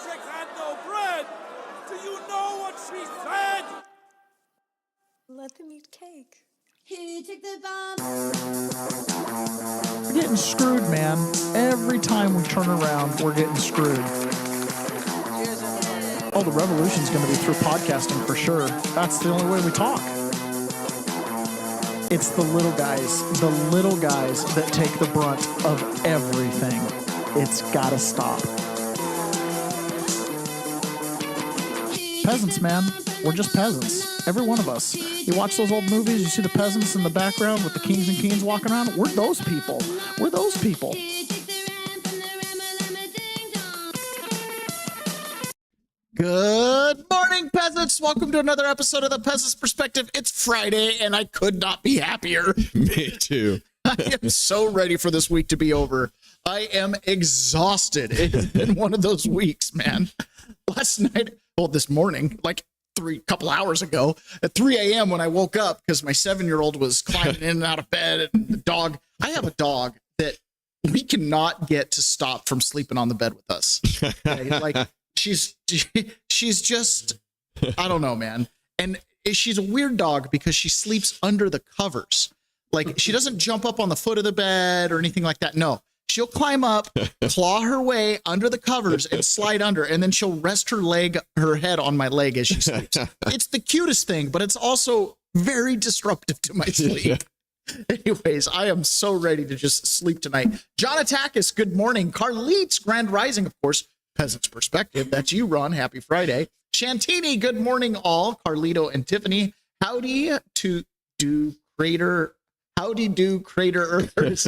Beatrix had no bread. Do you know what she said? Let them eat cake. He took the bomb. We're getting screwed, man. Every time we turn around, we're getting screwed. Oh, the revolution's going to be through podcasting for sure. That's the only way we talk. It's the little guys that take the brunt of everything. It's got to stop. Peasants, man. We're just peasants. Every one of us. You watch those old movies, you see the peasants in the background with the kings and queens walking around. We're those people. We're those people. Good morning, peasants. Welcome to another episode of The Peasant's Perspective. It's Friday, and I could not be happier. Me too. I am so ready for this week to be over. I am exhausted. It's been one of those weeks, man. Last night, well, this morning, like couple hours ago, at 3 a.m. when I woke up because my 7-year-old was climbing in and out of bed, and the dog, I have a dog that we cannot get to stop from sleeping on the bed with us. Okay? Like she's just, I don't know, man. And she's a weird dog because she sleeps under the covers. Like she doesn't jump up on the foot of the bed or anything like that. No, she'll climb up, claw her way under the covers and slide under, and then she'll rest her head on my leg as she sleeps. It's the cutest thing, but it's also very disruptive to my sleep. Anyways, I am so ready to just sleep tonight. John Atakis, good morning. Carlitz, Grand Rising, of course, Peasant's Perspective. That's you, Ron. Happy Friday. Shantini, good morning, all. Carlito and Tiffany, howdy do Crater Earthers.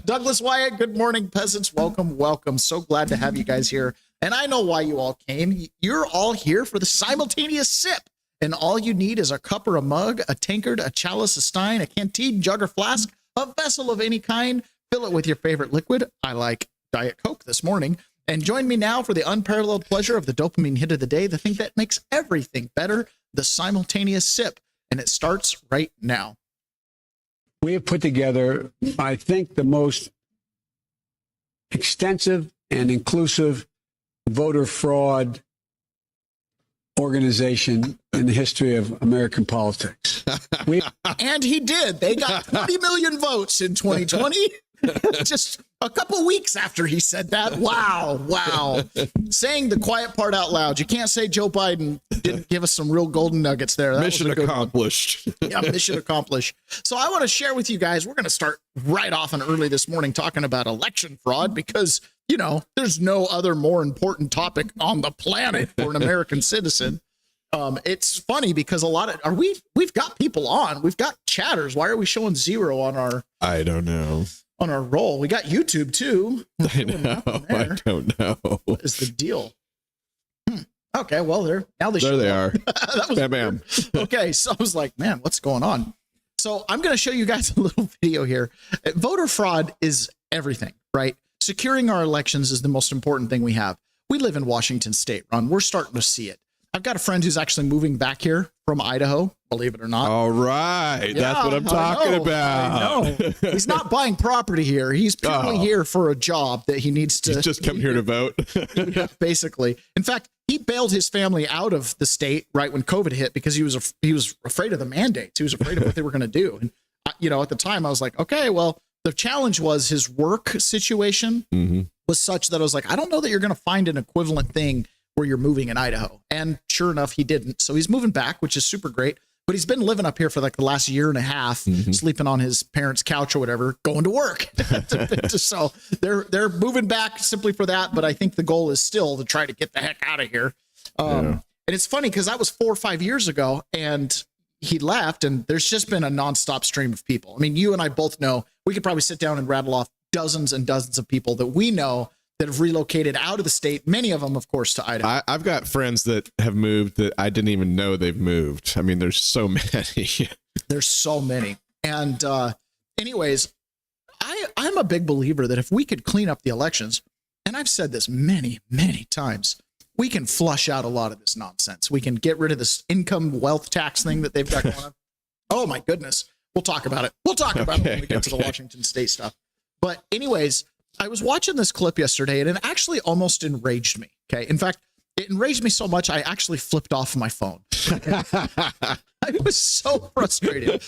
Douglas Wyatt, good morning, peasants. Welcome. So glad to have you guys here. And I know why you all came. You're all here for the simultaneous sip. And all you need is a cup or a mug, a tankard, a chalice, a stein, a canteen, jug or flask, a vessel of any kind. Fill it with your favorite liquid. I like Diet Coke this morning. And join me now for the unparalleled pleasure of the dopamine hit of the day, the thing that makes everything better, the simultaneous sip. And it starts right now. We have put together, I think, the most extensive and inclusive voter fraud organization in the history of American politics. And he did. They got 20 million votes in 2020. Just a couple weeks after he said that. Wow. Saying the quiet part out loud. You can't say Joe Biden didn't give us some real golden nuggets there. Mission accomplished. Yeah, mission accomplished. So I want to share with you guys, we're going to start right off and early this morning talking about election fraud because, you know, there's no other more important topic on the planet for an American citizen. It's funny because we've got people on, we've got chatters. Why are we showing 0 on our, I don't know, on our roll? We got YouTube too. I don't know. What is the deal? Okay, well, there they are. That was bam. Okay, so I was like, man, what's going on? So I'm going to show you guys a little video here. Voter fraud is everything, right? Securing our elections is the most important thing we have. We live in Washington State, Ron. We're starting to see it. I've got a friend who's actually moving back here from Idaho, believe it or not. All right. Yeah, that's what I'm talking about. I know. He's not buying property here. He's purely here for a job that he needs to. He's just come here to vote. Yeah, basically. In fact, he bailed his family out of the state right when COVID hit because he was afraid of the mandates. He was afraid of what they were going to do. And, you know, at the time I was like, okay, well, the challenge was his work situation was such that I was like, I don't know that you're going to find an equivalent thing where you're moving in Idaho. And sure enough, he didn't. So he's moving back, which is super great. But he's been living up here for like the last year and a half, sleeping on his parents' couch or whatever, going to work. So they're moving back simply for that. But I think the goal is still to try to get the heck out of here. And it's funny because that was 4 or 5 years ago and he left, and there's just been a nonstop stream of people. I mean, you and I both know we could probably sit down and rattle off dozens and dozens of people that we know that have relocated out of the state. Many of them, of course, to Idaho. I've got friends that have moved that I didn't even know they've moved. I mean, there's so many. There's so many. And anyways, I'm a big believer that if we could clean up the elections, and I've said this many, many times, we can flush out a lot of this nonsense. We can get rid of this income wealth tax thing that they've got going on. Oh, my goodness. We'll talk about it. We'll talk about it when we get to the Washington State stuff. But anyways, I was watching this clip yesterday, and it actually almost enraged me. Okay. In fact, it enraged me so much, I actually flipped off my phone. I was so frustrated.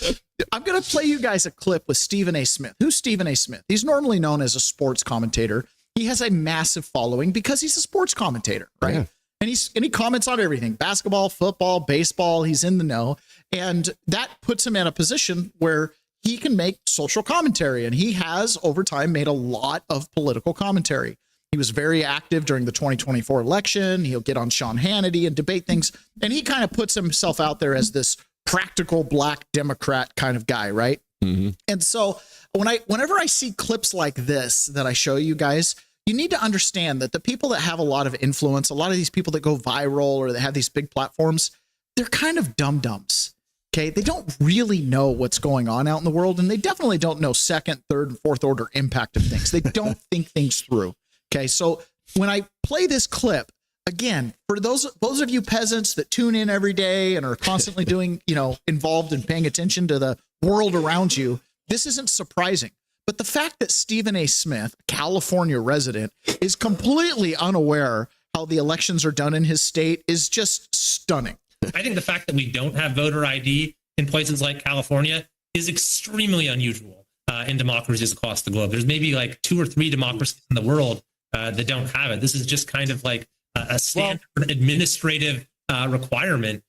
I'm going to play you guys a clip with Stephen A. Smith. Who's Stephen A. Smith? He's normally known as a sports commentator. He has a massive following because he's a sports commentator, right? Yeah. And he comments on everything: basketball, football, baseball. He's in the know. And that puts him in a position where he can make social commentary. And he has, over time, made a lot of political commentary. He was very active during the 2024 election. He'll get on Sean Hannity and debate things. And he kind of puts himself out there as this practical black Democrat kind of guy, right? Mm-hmm. And so whenever I see clips like this that I show you guys, you need to understand that the people that have a lot of influence, a lot of these people that go viral or that have these big platforms, they're kind of dum-dums. Okay. They don't really know what's going on out in the world. And they definitely don't know second, third, and fourth order impact of things. They don't think things through. Okay, so when I play this clip, again, for those of you peasants that tune in every day and are constantly doing, involved in paying attention to the world around you, this isn't surprising. But the fact that Stephen A. Smith, a California resident, is completely unaware how the elections are done in his state is just stunning. I think the fact that we don't have voter ID in places like California is extremely unusual in democracies across the globe. There's maybe like 2 or 3 democracies in the world that don't have it. This is just kind of like a standard administrative requirement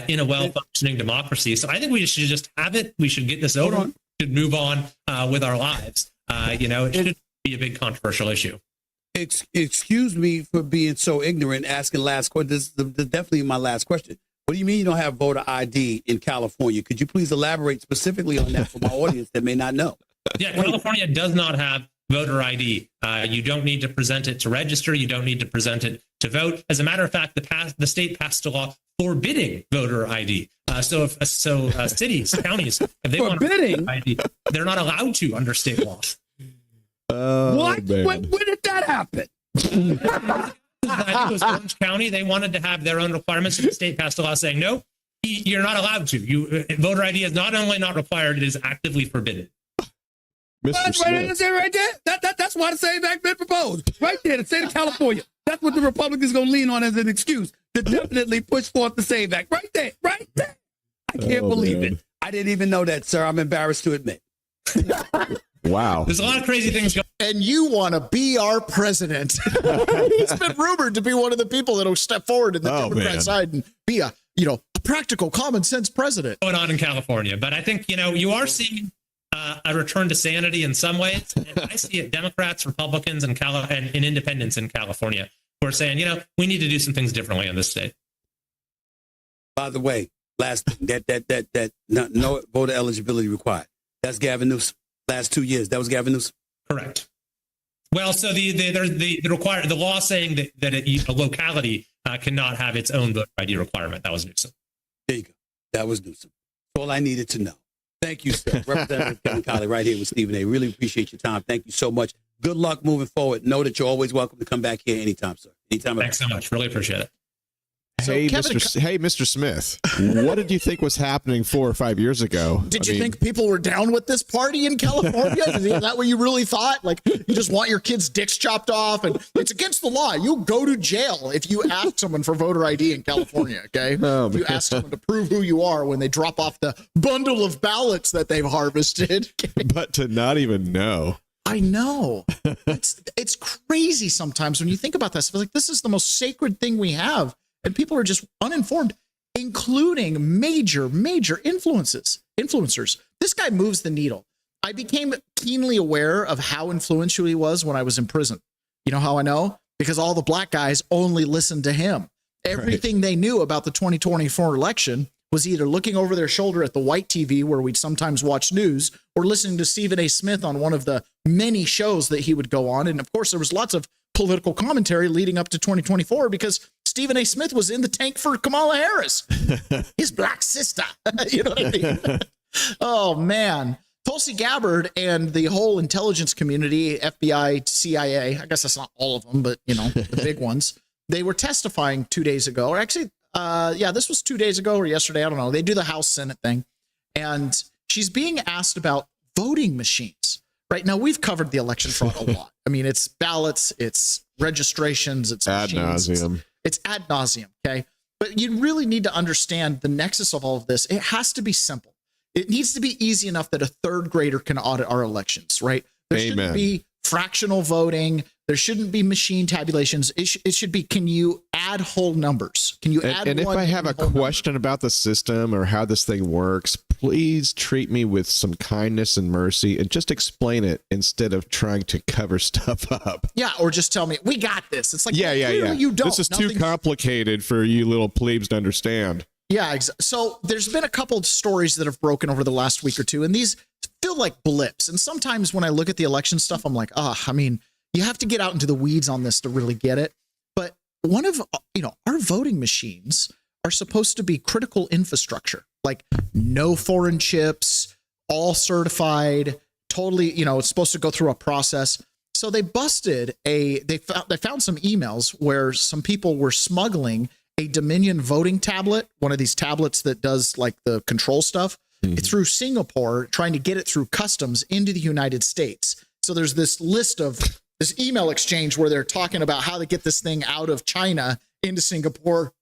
in a well-functioning democracy. So I think we should just have it. We should get this over. We should move on with our lives. It shouldn't be a big controversial issue. Excuse me for being so ignorant, asking last question. This is definitely my last question. What do you mean you don't have voter ID in California? Could you please elaborate specifically on that for my audience that may not know? Yeah, California does not have voter ID. You don't need to present it to register. You don't need to present it to vote. As a matter of fact, the state passed a law forbidding voter ID. So cities, counties, if they want voter ID, they're not allowed to under state law. What? When did that happen? I think it was Orange County. They wanted to have their own requirements, and the state passed a law saying, no, you're not allowed to. Voter ID is not only not required, it is actively forbidden. Right there. That's why the SAVE Act been proposed. Right there, the state of California. That's what the Republicans going to lean on as an excuse to definitely push forth the SAVE Act. Right there. I can't believe it. I didn't even know that, sir. I'm embarrassed to admit. Wow. There's a lot of crazy things going on. And you want to be our president. He's been rumored to be one of the people that will step forward in the Democrat side and be a practical, common sense president. Going on in California. But I think, you are seeing a return to sanity in some ways. And I see it, Democrats, Republicans, and independents in California who are saying, we need to do some things differently in this state. By the way, last thing, that no voter eligibility required. That's Gavin Newsom. Last 2 years, that was Gavin Newsom. Correct. Well, so the law saying that a locality cannot have its own voter ID requirement. That was Newsom. There you go. That was Newsom. That's all I needed to know. Thank you, sir. Representative Kevin Colley right here with Stephen A. Really appreciate your time. Thank you so much. Good luck moving forward. Know that you're always welcome to come back here anytime, sir. Anytime. Thanks so much. Really appreciate it. Hey, Mr. Smith, what did you think was happening 4 or 5 years ago? Did you think people were down with this party in California? Is that what you really thought? Like, you just want your kids' dicks chopped off, and it's against the law. You'll go to jail if you ask someone for voter ID in California, okay? If you ask someone to prove who you are when they drop off the bundle of ballots that they've harvested. But to not even know. I know. It's crazy sometimes when you think about this. It's like, this is the most sacred thing we have. And people are just uninformed, including major influencers. This guy moves the needle. I became keenly aware of how influential he was when I was in prison. You know how I know? Because all the black guys only listened to him. Everything they knew about the 2024 election was either looking over their shoulder at the white TV where we'd sometimes watch news or listening to Stephen A. Smith on one of the many shows that he would go on. And of course, there was lots of political commentary leading up to 2024 because Stephen A. Smith was in the tank for Kamala Harris, his black sister. You know what I mean? Oh, man. Tulsi Gabbard and the whole intelligence community, FBI, CIA, I guess that's not all of them, but, the big ones, they were testifying 2 days ago, or actually, this was 2 days ago or yesterday. I don't know. They do the House Senate thing. And she's being asked about voting machines, right? Now, we've covered the election fraud a lot. I mean, it's ballots, it's registrations, it's Ad machines, nauseum. it's ad nauseum, okay? But you really need to understand the nexus of all of this. It has to be simple. It needs to be easy enough that a third grader can audit our elections, right? There Amen. shouldn't be fractional voting. There shouldn't be machine tabulations. It should be, can you add whole numbers? Can you add And if one I have a whole number? question about the system or how this thing works, please treat me with some kindness and mercy and just explain it instead of trying to cover stuff up. Yeah, or just tell me, we got this. It's like, Yeah. clearly you don't. This is too Nothing's- complicated for you little plebes to understand. Yeah, so there's been a couple of stories that have broken over the last week or two, and these feel like blips. And sometimes when I look at the election stuff, I'm like, I mean, you have to get out into the weeds on this to really get it. But one of, our voting machines are supposed to be critical infrastructure, like no foreign chips, all certified, totally, it's supposed to go through a process. So they busted they found some emails where some people were smuggling a Dominion voting tablet, one of these tablets that does like the control stuff, through Singapore, trying to get it through customs into the United States. So there's this list of this email exchange where they're talking about how to get this thing out of China into Singapore,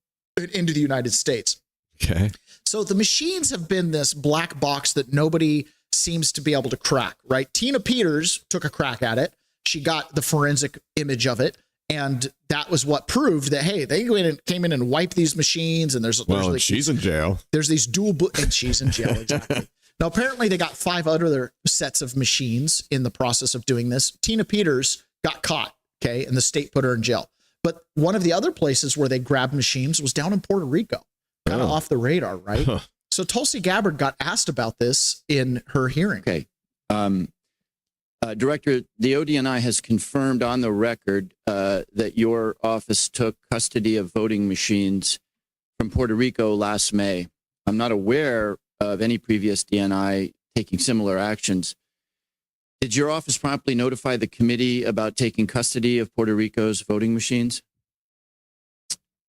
into the United States. Okay. So the machines have been this black box that nobody seems to be able to crack, right? Tina Peters took a crack at it. She got the forensic image of it. And that was what proved that, hey, they came in and wiped these machines. And there's like, she's in jail. There's these and she's in jail. Exactly. Now, apparently they got 5 other sets of machines in the process of doing this. Tina Peters got caught. Okay. And the state put her in jail. But one of the other places where they grabbed machines was down in Puerto Rico, kind of off the radar. Right. Huh. So Tulsi Gabbard got asked about this in her hearing. Okay. Director, the ODNI has confirmed on the record that your office took custody of voting machines from Puerto Rico last May. I'm not aware of any previous DNI taking similar actions. Did your office promptly notify the committee about taking custody of Puerto Rico's voting machines?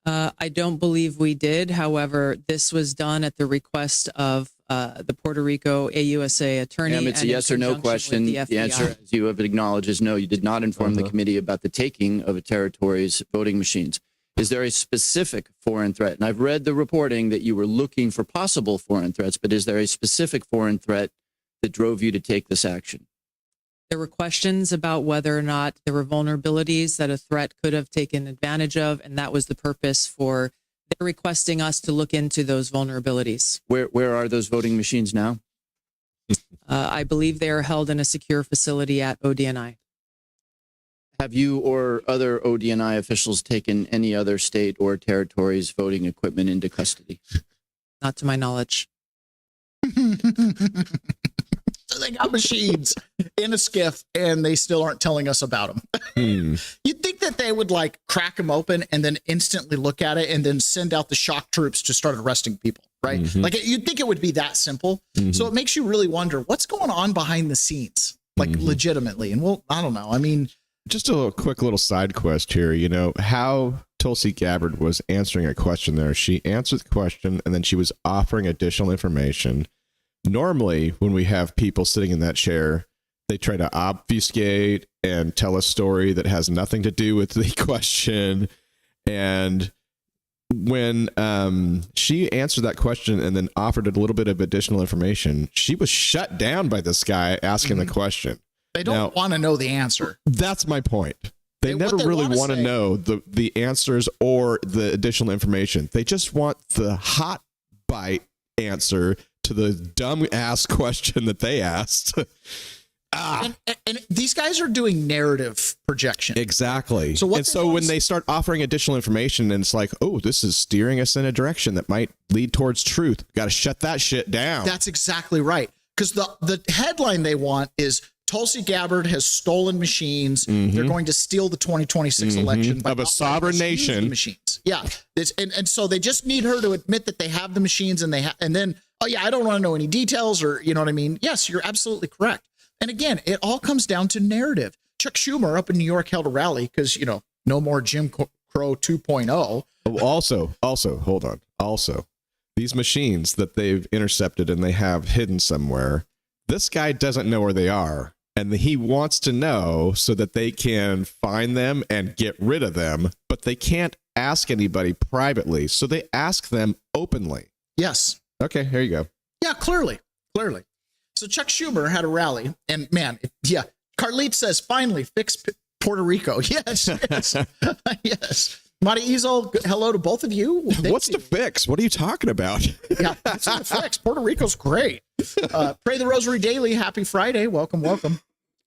I don't believe we did. However, this was done at the request of the Puerto Rico AUSA attorney. It's a yes or no question. The answer, as you have acknowledged, is no. You did not inform the committee about the taking of a territory's voting machines. Is there a specific foreign threat? And I've read the reporting that you were looking for possible foreign threats, but is there a specific foreign threat that drove you to take this action? There were questions about whether or not there were vulnerabilities that a threat could have taken advantage of, and that was the purpose for their requesting us to look into those vulnerabilities. Where are those voting machines now? I believe they are held in a secure facility at ODNI. Have you or other ODNI officials taken any other state or territory's voting equipment into custody? Not to my knowledge. So they got machines in a skiff and they still aren't telling us about them. You'd think that they would like crack them open and then instantly look at it and then send out the shock troops to start arresting people, right? Like you'd think it would be that simple. So it makes you really wonder what's going on behind the scenes, like legitimately. And well, I don't know. I mean, just a quick little side quest here. How Tulsi Gabbard was answering a question there. She answered the question and then she was offering additional information. Normally, when we have people sitting in that chair, they try to obfuscate and tell a story that has nothing to do with the question. And when she answered that question and then offered a little bit of additional information, she was shut down by this guy asking the question. They don't want to know the answer. That's my point. They never really want to know the answers or the additional information. They just want the hot bite answer to the dumb ass question that they asked. And these guys are doing narrative projection. Exactly. So when they start offering additional information and it's like, oh, this is steering us in a direction that might lead towards truth. Got to shut that shit down. That's exactly right. Because the headline they want is Tulsi Gabbard has stolen machines. They're going to steal the 2026 election of a sovereign nation. Machines. Yeah. And so they just need her to admit that they have the machines and then, oh yeah, I don't want to know any details or, you know what I mean? Yes, you're absolutely correct. And again, it all comes down to narrative. Chuck Schumer up in New York held a rally because, no more Jim Crow 2.0. Also, hold on. Also, these machines that they've intercepted and they have hidden somewhere, this guy doesn't know where they are. And he wants to know so that they can find them and get rid of them, but they can't ask anybody privately. So they ask them openly. Yes. Okay, here you go. Yeah, clearly. So Chuck Schumer had a rally, and man, yeah, Carlite says, finally fix Puerto Rico. Yes. Yes. Madi Ezel, hello to both of you. What's the fix? What are you talking about? Yeah, it's the fix. Puerto Rico's great. Pray the Rosary Daily. Happy Friday. Welcome.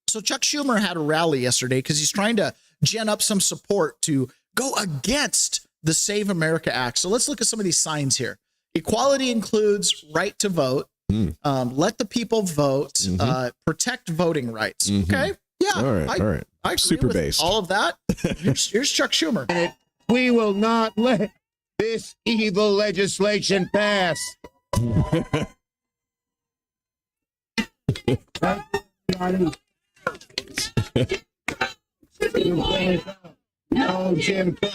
So Chuck Schumer had a rally yesterday because he's trying to gen up some support to go against the Save America Act. So let's look at some of these signs here. Equality includes right to vote. Let the people vote. Protect voting rights. Okay. Yeah. All right. I agree Super with based. all of that. Here's Chuck Schumer. We will not let this evil legislation pass. No Jim Crow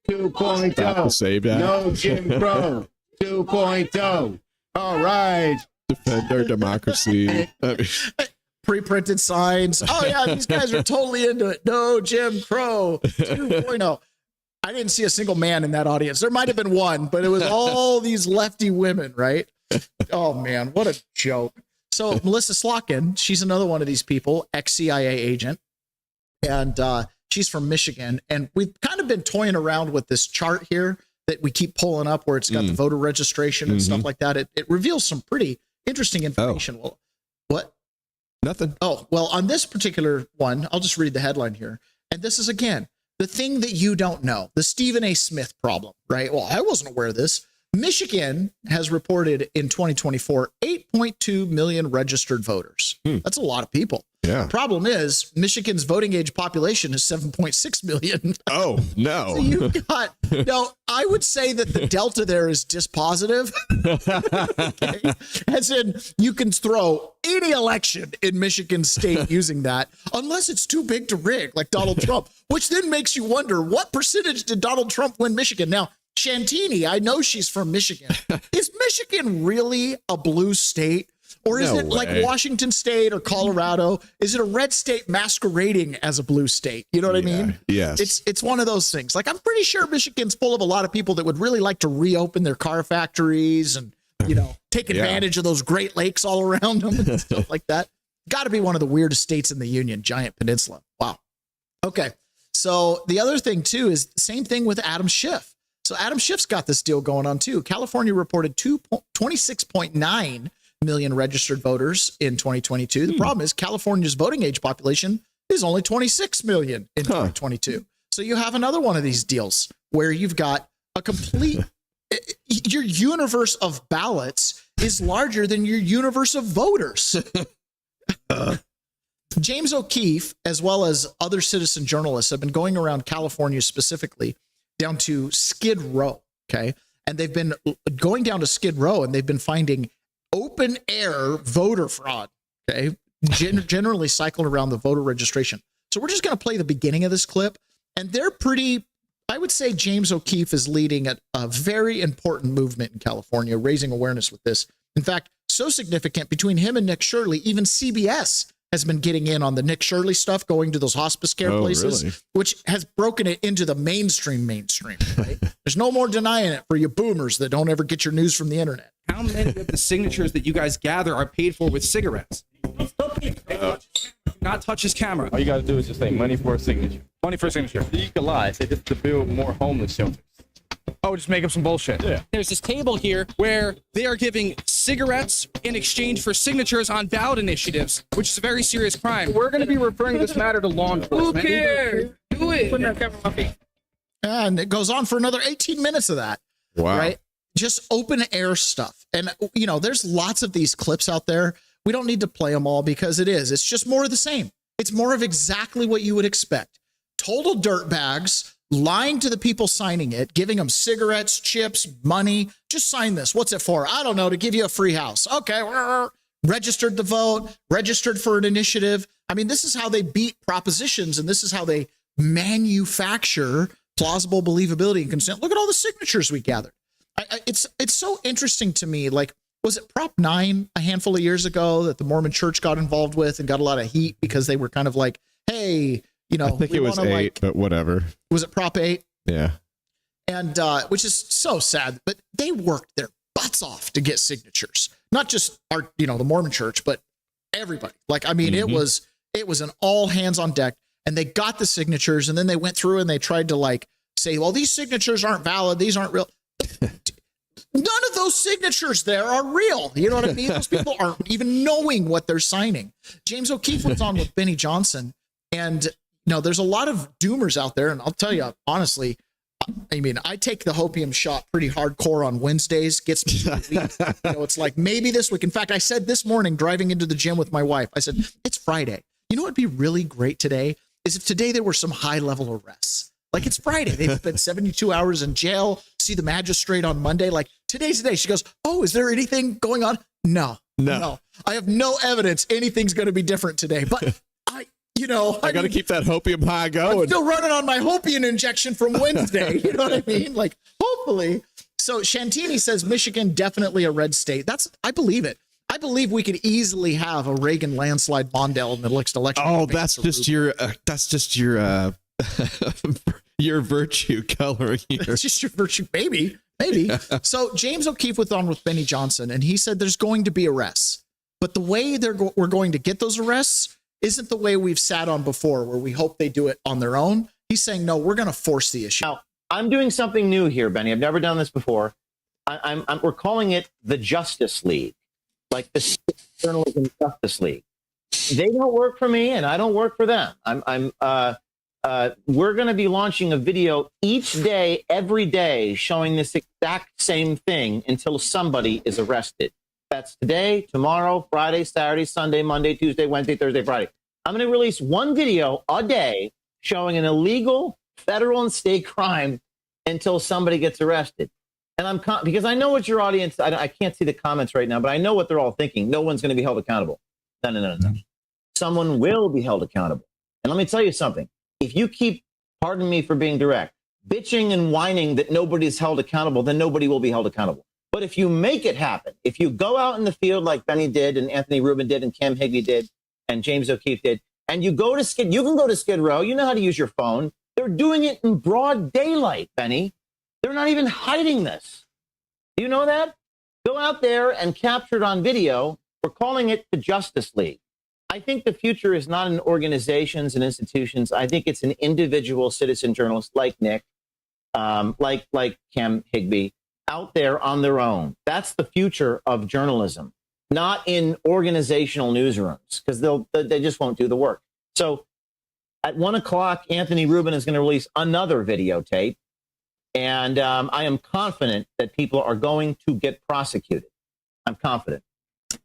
2.0. Save that. No Jim Crow 2.0. All right. Defend our democracy. Pre-printed signs. Oh yeah, these guys are totally into it. No Jim Crow 2.0. I didn't see a single man in that audience. There might have been one, but it was all these lefty women, right? Oh man, what a joke. So Melissa Slotkin, she's another one of these people, ex-CIA agent, and she's from Michigan. And we've kind of been toying around with this chart here that we keep pulling up where it's got the voter registration and stuff like that. It reveals some pretty interesting information. Well, what? Nothing. Oh, well, on this particular one, I'll just read the headline here. And this is, again, the thing that you don't know, the Stephen A. Smith problem, right? Well, I wasn't aware of this. Michigan has reported in 2024 8.2 million registered voters. That's a lot of people. Yeah. Problem is, Michigan's voting age population is 7.6 million. Oh, no. So you've got, no, I would say that the delta there is dispositive. Okay? As in, you can throw any election in Michigan state using that, unless it's too big to rig, like Donald Trump, which then makes you wonder, what percentage did Donald Trump win Michigan? Now, Shantini, I know she's from Michigan. Is Michigan really a blue state? Or is it like Washington State or Colorado? Is it a red state masquerading as a blue state? You know what I mean? Yes. It's one of those things. Like, I'm pretty sure Michigan's full of a lot of people that would really like to reopen their car factories and, you know, take advantage of those Great Lakes all around them and stuff like that. Got to be one of the weirdest states in the Union, Giant Peninsula. Wow. Okay. So the other thing, too, is the same thing with Adam Schiff. So Adam Schiff's got this deal going on, too. California reported 26.9 million registered voters in 2022. The problem is California's voting age population is only 26 million in 2022. So you have another one of these deals where you've got a complete, your universe of ballots is larger than your universe of voters. James O'Keefe, as well as other citizen journalists, have been going around California specifically down to Skid Row. Okay. And they've been going down to Skid Row and they've been finding open air voter fraud, okay, generally cycled around the voter registration. So we're just going to play the beginning of this clip, and they're pretty, I would say James O'Keefe is leading a very important movement in California, raising awareness with this. In fact, so significant, between him and Nick Shirley, even CBS has been getting in on the Nick Shirley stuff, going to those hospice care places, really? Which has broken it into the mainstream, right? There's no more denying it for you boomers that don't ever get your news from the internet. How many of the signatures that you guys gather are paid for with cigarettes? Do not touch his camera. All you got to do is just say money for a signature. Money for a signature. You can lie. Say just to build more homeless shelters. Oh, just make up some bullshit. Yeah. There's this table here where they are giving cigarettes in exchange for signatures on ballot initiatives, which is a very serious crime. We're going to be referring this matter to law enforcement. Who cares? Do it. And it goes on for another 18 minutes of that. Wow. Right? Just open air stuff. And, you know, there's lots of these clips out there. We don't need to play them all because it's just more of the same. It's more of exactly what you would expect. Total dirtbags lying to the people signing it, giving them cigarettes, chips, money. Just sign this. What's it for? I don't know, to give you a free house. Okay. Registered to vote, registered for an initiative. I mean, this is how they beat propositions, and this is how they manufacture plausible believability and consent. Look at all the signatures we gathered. It's so interesting to me. Like, was it Prop 9 a handful of years ago that the Mormon Church got involved with and got a lot of heat because they were kind of like, hey, you know, I think it was 8, but whatever. Was it Prop 8? Yeah. And which is so sad, but they worked their butts off to get signatures, not just the Mormon Church, but everybody. Like, I mean, it was an all hands on deck, and they got the signatures, and then they went through and they tried to like say, well, these signatures aren't valid. These aren't real. None of those signatures there are real. You know what I mean? Those people aren't even knowing what they're signing. James O'Keefe was on with Benny Johnson, and there's a lot of doomers out there. And I'll tell you, honestly, I mean, I take the Hopium shot pretty hardcore on Wednesdays. Gets me through the week. It's like maybe this week. In fact, I said this morning driving into the gym with my wife, I said, it's Friday. You know what would be really great today is if today there were some high level arrests. Like, it's Friday. They've spent 72 hours in jail, see the magistrate on Monday. Like, today's the day. She goes, oh, is there anything going on? No. I have no evidence anything's going to be different today. But I got to keep that Hopium high going. I'm still running on my Hopium injection from Wednesday. You know what I mean? Like, hopefully. So Shantini says Michigan definitely a red state. I believe it. I believe we could easily have a Reagan landslide Mondale in the next election. Oh, that's just your your virtue coloring here. It's just your virtue, maybe. So James O'Keefe was on with Benny Johnson, and he said there's going to be arrests, but the way we're going to get those arrests isn't the way we've sat on before, where we hope they do it on their own. He's saying, no, we're going to force the issue. Now, I'm doing something new here, Benny. I've never done this before. We're calling it the Justice League, like the Journalism Justice League. They don't work for me, and I don't work for them. We're going to be launching a video each day, every day, showing this exact same thing until somebody is arrested. That's today, tomorrow, Friday, Saturday, Sunday, Monday, Tuesday, Wednesday, Thursday, Friday. I'm going to release one video a day showing an illegal federal and state crime until somebody gets arrested. And because I know what your audience, I can't see the comments right now, but I know what they're all thinking. No one's going to be held accountable. No. Someone will be held accountable. And let me tell you something. If you keep, pardon me for being direct, bitching and whining that nobody's held accountable, then nobody will be held accountable. But if you make it happen, if you go out in the field like Benny did and Anthony Rubin did and Cam Higbee did and James O'Keefe did, and you go to you can go to Skid Row, you know how to use your phone. They're doing it in broad daylight, Benny. They're not even hiding this. Do you know that? Go out there and capture it on video. We're calling it the Justice League. I think the future is not in organizations and institutions. I think it's an individual citizen journalist like Nick, like Cam Higbee, out there on their own. That's the future of journalism, not in organizational newsrooms, because they just won't do the work. So at 1:00, Anthony Rubin is going to release another videotape. And I am confident that people are going to get prosecuted. I'm confident.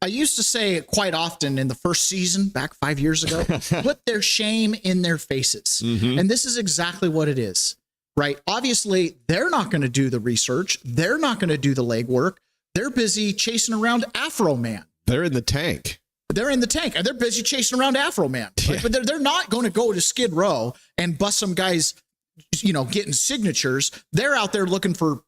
I used to say it quite often in the first season, back 5 years ago, put their shame in their faces. And this is exactly what it is, right? Obviously, they're not going to do the research. They're not going to do the legwork. They're busy chasing around Afro Man. They're in the tank. They're in the tank, and they're busy chasing around Afro Man. Like, but they're not going to go to Skid Row and bust some guys, getting signatures. They're out there looking for,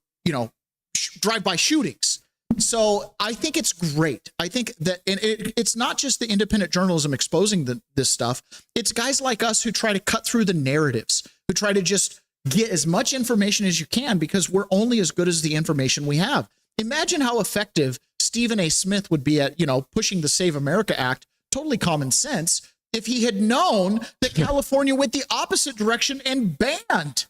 drive-by shootings. So I think it's great. I think that it's not just the independent journalism exposing this stuff. It's guys like us who try to cut through the narratives, who try to just get as much information as you can, because we're only as good as the information we have. Imagine how effective Stephen A. Smith would be at, pushing the Save America Act, totally common sense, if he had known that California went the opposite direction and banned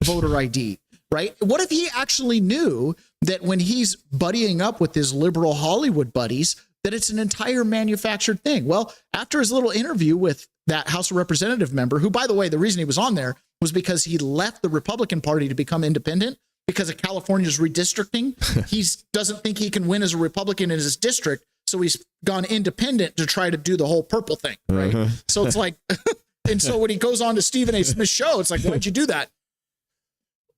voter ID, right? What if he actually knew that when he's buddying up with his liberal Hollywood buddies, that it's an entire manufactured thing? Well, after his little interview with that House of Representative member, who, by the way, the reason he was on there was because he left the Republican Party to become independent because of California's redistricting. He doesn't think he can win as a Republican in his district, so he's gone independent to try to do the whole purple thing, right? So it's like, and so when he goes on to Stephen A. Smith's show, it's like, why'd you do that?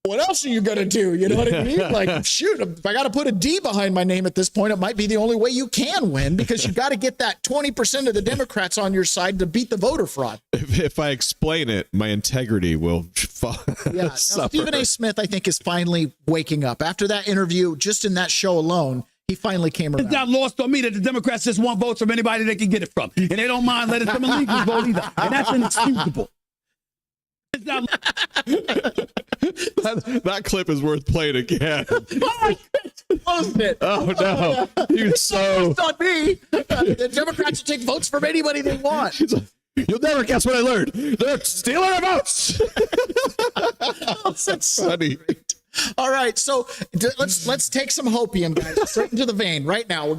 what else are you going to do? You know what I mean? Like, shoot, if I got to put a D behind my name at this point, it might be the only way you can win, because you got to get that 20% of the Democrats on your side to beat the voter fraud. If I explain it, my integrity will Yeah. Now, Stephen A. Smith, I think, is finally waking up. After that interview, just in that show alone, he finally came around. It's not lost on me that the Democrats just want votes from anybody they can get it from. And they don't mind letting some illegals vote either. And that's inexcusable. It's not. that clip is worth playing again. Closed it. Oh, no. You so. It's not me. The Democrats will take votes from anybody they want. You'll never guess what I learned. They're stealing our votes. That's funny. All right, so let's take some hopium, guys. Straight into the vein right now. We're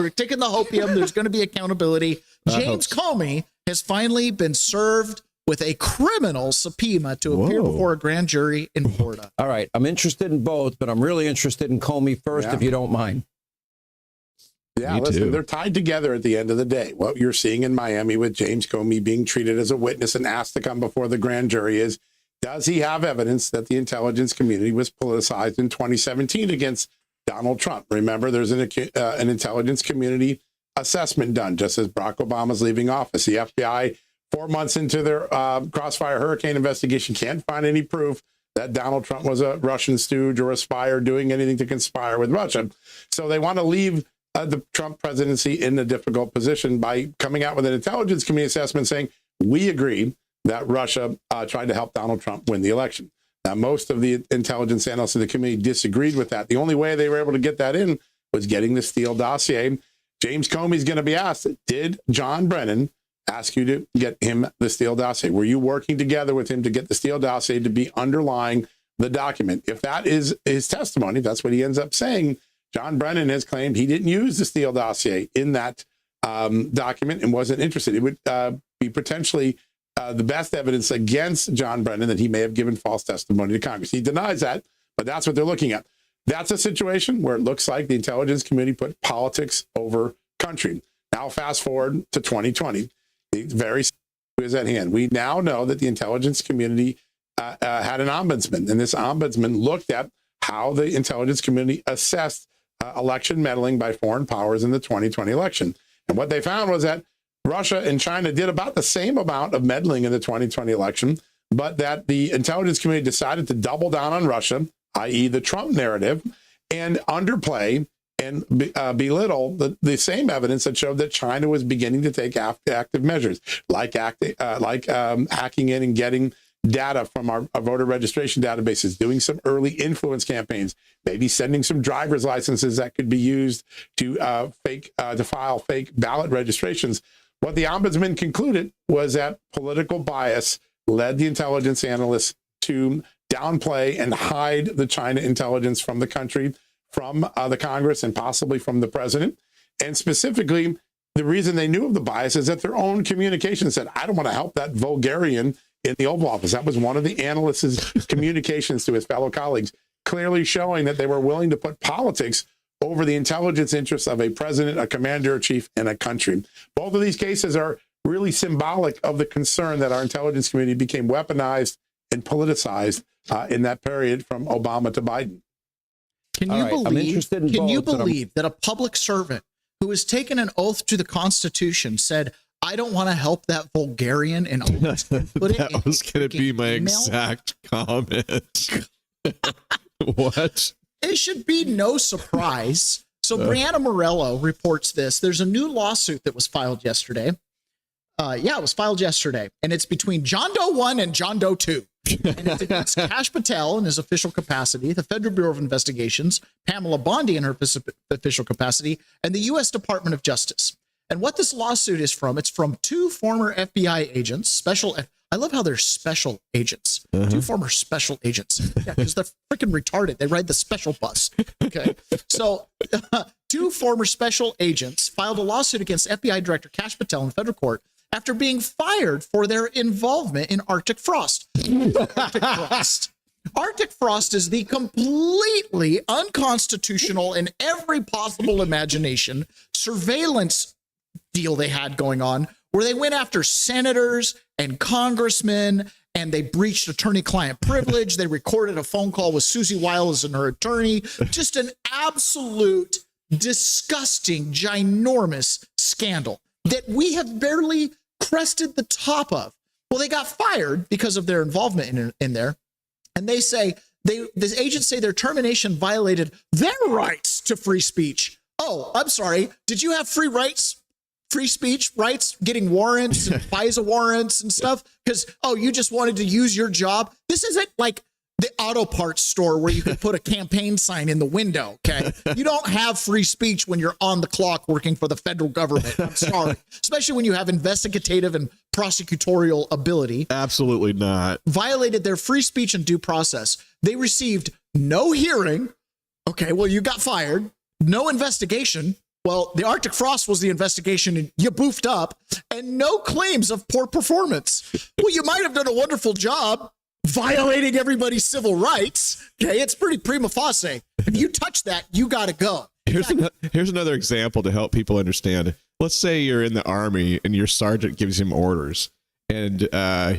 taking the hopium. There's going to be accountability. James Comey has finally been served with a criminal subpoena to appear before a grand jury in Florida. All right, I'm interested in both, but I'm really interested in Comey first, if you don't mind. Yeah, listen, they're tied together at the end of the day. What you're seeing in Miami with James Comey being treated as a witness and asked to come before the grand jury is, does he have evidence that the intelligence community was politicized in 2017 against Donald Trump? Remember, there's an intelligence community assessment done just as Barack Obama's leaving office. The FBI, 4 months into their Crossfire hurricane investigation, can't find any proof that Donald Trump was a Russian stooge or a spy or doing anything to conspire with Russia. So they want to leave the Trump presidency in a difficult position by coming out with an intelligence committee assessment saying, we agree that Russia tried to help Donald Trump win the election. Now, most of the intelligence analysts of the committee disagreed with that. The only way they were able to get that in was getting the Steele dossier. James Comey's going to be asked, did John Brennan ask you to get him the Steele dossier? Were you working together with him to get the Steele dossier to be underlying the document? If that is his testimony, that's what he ends up saying. John Brennan has claimed he didn't use the Steele dossier in that document and wasn't interested. It would be potentially the best evidence against John Brennan that he may have given false testimony to Congress. He denies that, but that's what they're looking at. That's a situation where it looks like the intelligence community put politics over country. Now, fast forward to 2020. The very is at hand. We now know that the intelligence community had an ombudsman, and this ombudsman looked at how the intelligence community assessed election meddling by foreign powers in the 2020 election. And what they found was that Russia and China did about the same amount of meddling in the 2020 election, but that the intelligence community decided to double down on Russia, i.e. the Trump narrative, and underplay and belittle the same evidence that showed that China was beginning to take active measures, like hacking in and getting data from our voter registration databases, doing some early influence campaigns, maybe sending some driver's licenses that could be used to file fake ballot registrations. What the ombudsman concluded was that political bias led the intelligence analysts to downplay and hide the China intelligence from the country, from the Congress, and possibly from the president. And specifically, the reason they knew of the bias is that their own communication said, I don't want to help that vulgarian in the Oval Office. That was one of the analysts' communications to his fellow colleagues, clearly showing that they were willing to put politics over the intelligence interests of a president, a commander-in-chief, and a country. Both of these cases are really symbolic of the concern that our intelligence community became weaponized and politicized in that period from Obama to Biden. Can you believe that a public servant who has taken an oath to the Constitution said, I don't want to help that vulgarian and that was going to be my exact comment. What? It should be no surprise. So Brianna Morello reports this. There's a new lawsuit that was filed yesterday. It was filed yesterday, and it's between John Doe 1 and John Doe 2. And it's against Kash Patel in his official capacity, the Federal Bureau of Investigations, Pamela Bondi in her official capacity, and the U.S. Department of Justice. And what this lawsuit is from, it's from two former FBI agents, I love how they're special agents. Two former special agents. Yeah, because they're freaking retarded. They ride the special bus. Okay. So two former special agents filed a lawsuit against FBI Director Kash Patel in federal court after being fired for their involvement in Arctic frost. Arctic frost is the completely unconstitutional in every possible imagination surveillance deal they had going on, where they went after senators and congressmen and they breached attorney-client privilege. They recorded a phone call with Susie Wiles and her attorney. Just an absolute disgusting, ginormous scandal that we have barely crested the top of. Well, they got fired because of their involvement in there. And they say, the agents say their termination violated their rights to free speech. Oh, I'm sorry. Did you have free speech rights, getting warrants and FISA warrants and stuff? Because, you just wanted to use your job. This isn't like the auto parts store where you can put a campaign sign in the window, okay? You don't have free speech when you're on the clock working for the federal government. I'm sorry. Especially when you have investigative and prosecutorial ability. Absolutely not. Violated their free speech and due process. They received no hearing. Okay, well, you got fired. No investigation. Well, the Arctic Frost was the investigation and you boofed up, and no claims of poor performance. Well, you might have done a wonderful job violating everybody's civil rights. Okay, it's pretty prima facie. If you touch that, you got to go. Here's another example to help people understand. Let's say you're in the Army and your sergeant gives him orders, and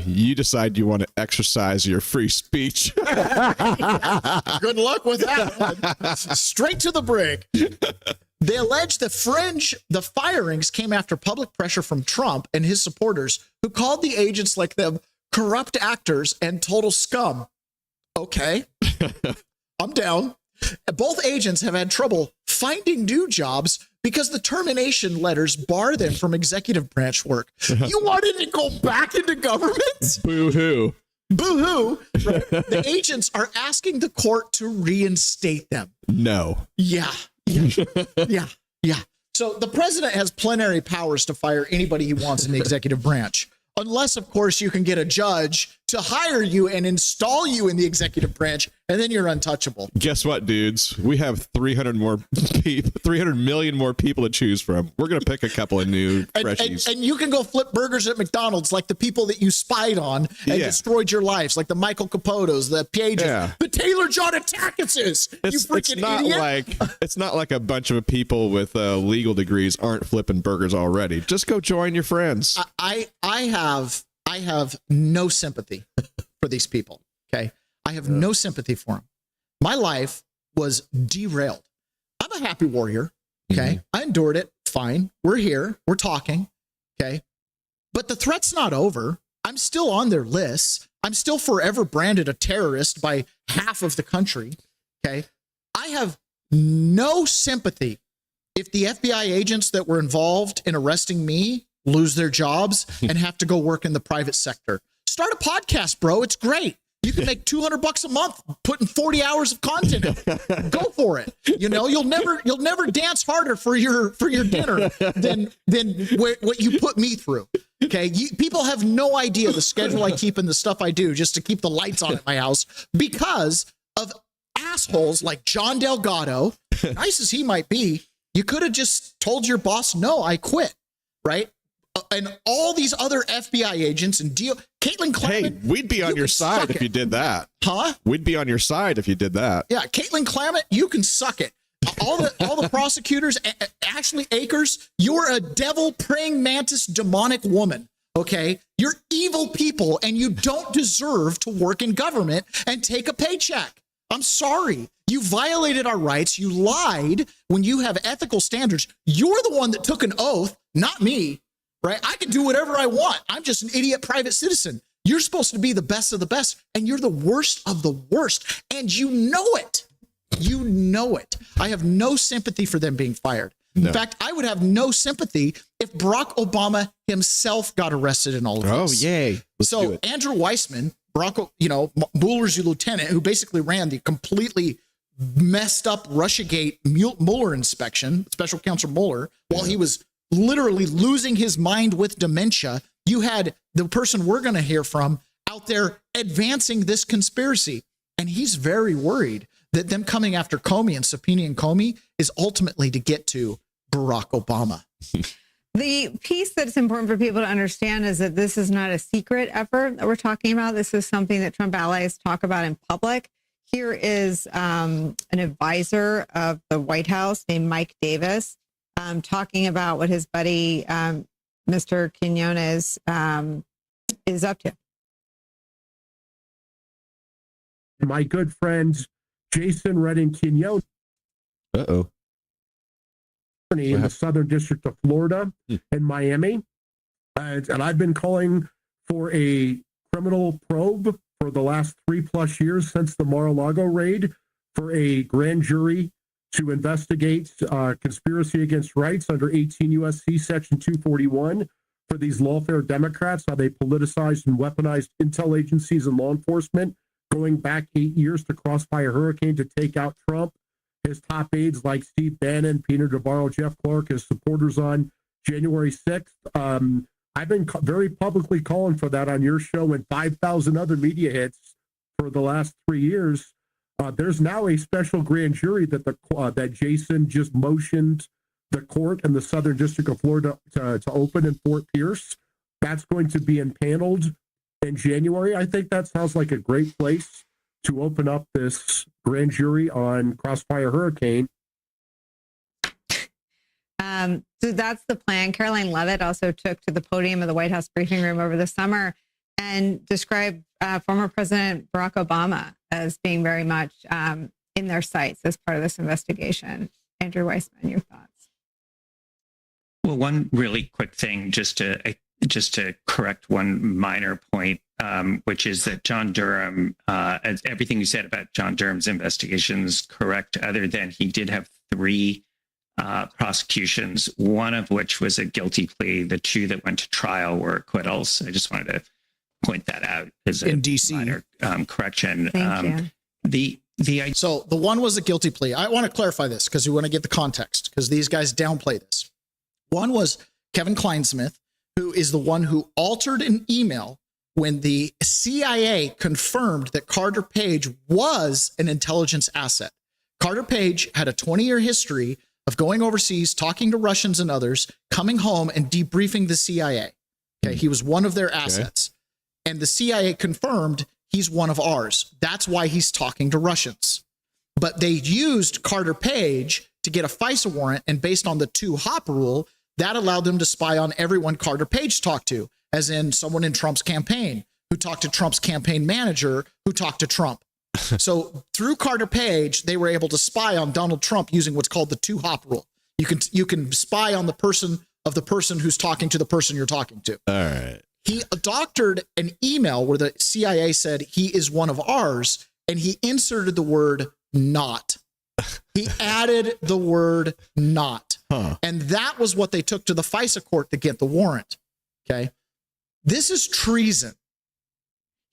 you decide you want to exercise your free speech. Good luck with that one. Straight to the brig. They allege the firings came after public pressure from Trump and his supporters, who called the agents like them corrupt actors and total scum. Okay, I'm down. Both agents have had trouble finding new jobs because the termination letters bar them from executive branch work. You wanted to go back into government? Boo-hoo. Boo-hoo. Right? The agents are asking the court to reinstate them. No. Yeah. So the president has plenary powers to fire anybody he wants in the executive branch. Unless, of course, you can get a judge to hire you and install you in the executive branch, and then you're untouchable. Guess what, dudes? We have 300 million more people to choose from. We're going to pick a couple of new freshies. And you can go flip burgers at McDonald's like the people that you spied on and destroyed your lives, like the Michael Capotos, the Pages, the Taylor John Attackuses. You freaking idiot. It's not like a bunch of people with legal degrees aren't flipping burgers already. Just go join your friends. I have no sympathy for these people. Okay. I have no sympathy for them. My life was derailed. I'm a happy warrior. Okay. I endured it. Fine. We're here. We're talking. Okay. But the threat's not over. I'm still on their lists. I'm still forever branded a terrorist by half of the country. Okay. I have no sympathy if the FBI agents that were involved in arresting me lose their jobs and have to go work in the private sector. Start a podcast, bro. It's great. You can make $200 a month putting 40 hours of content in. Go for it. You know, you'll never dance harder for your dinner than what you put me through. Okay. People have no idea the schedule I keep and the stuff I do just to keep the lights on at my house because of assholes like John Delgado. Nice as he might be, you could have just told your boss, no, I quit. Right. And all these other FBI agents and Caitlin Clammett. Hey, we'd be on your side if you did that. Huh? We'd be on your side if you did that. Yeah, Caitlin Clammett, you can suck it. All the prosecutors, Ashley Akers, you're a devil praying mantis demonic woman. Okay, you're evil people, and you don't deserve to work in government and take a paycheck. I'm sorry. You violated our rights. You lied when you have ethical standards. You're the one that took an oath, not me. Right? I can do whatever I want. I'm just an idiot private citizen. You're supposed to be the best of the best, and you're the worst of the worst. And you know it. You know it. I have no sympathy for them being fired. No. In fact, I would have no sympathy if Barack Obama himself got arrested in all of this. Oh, yay. So Andrew Weissman, Mueller's lieutenant, who basically ran the completely messed up Russiagate Mueller inspection, special counsel Mueller, while he was literally losing his mind with dementia. You had the person we're going to hear from out there advancing this conspiracy. And he's very worried that them coming after Comey and subpoenaing Comey is ultimately to get to Barack Obama. The piece that's important for people to understand is that this is not a secret effort that we're talking about. This is something that Trump allies talk about in public. Here is an advisor of the White House named Mike Davis talking about what his buddy, Mr. Quinones, is up to. my good friend Jason Redding Quinones in the Southern District of Florida and Miami. And I've been calling for a criminal probe for the last 3+ years since the Mar-a-Lago raid for a grand jury to investigate conspiracy against rights under 18 U.S.C. Section 241 for these lawfare Democrats, how they politicized and weaponized intel agencies and law enforcement, going back 8 years to Crossfire Hurricane to take out Trump, his top aides like Steve Bannon, Peter Navarro, Jeff Clark, his supporters on January 6th. I've been very publicly calling for that on your show and 5,000 other media hits for the last 3 years. There's now a special grand jury that that Jason just motioned the court in the Southern District of Florida to open in Fort Pierce. That's going to be impaneled in January. I think that sounds like a great place to open up this grand jury on Crossfire Hurricane. So that's the plan. Caroline Leavitt also took to the podium of the White House briefing room over the summer and described former President Barack Obama as being very much in their sights as part of this investigation. Andrew Weissman, your thoughts? Well, one really quick thing, just to correct one minor point, which is that John Durham, everything you said about John Durham's investigation is correct, other than he did have 3 prosecutions, one of which was a guilty plea. The 2 that went to trial were acquittals. I just wanted to point that out as a minor correction. Thank you. So the one was a guilty plea. I want to clarify this because we want to get the context, because these guys downplay this. One was Kevin Kleinsmith, who is the one who altered an email when the CIA confirmed that Carter Page was an intelligence asset. Carter Page had a 20-year history of going overseas, talking to Russians and others, coming home and debriefing the CIA. Okay, he was one of their assets. And the CIA confirmed he's one of ours. That's why he's talking to Russians. But they used Carter Page to get a FISA warrant, and based on the 2-hop rule, that allowed them to spy on everyone Carter Page talked to, as in someone in Trump's campaign who talked to Trump's campaign manager who talked to Trump. So through Carter Page, they were able to spy on Donald Trump using what's called the 2-hop rule. You can spy on the person of the person who's talking to the person you're talking to. All right. He doctored an email where the CIA said he is one of ours, and he inserted the word not. He added the word not. And that was what they took to the FISA court to get the warrant. Okay. This is treason.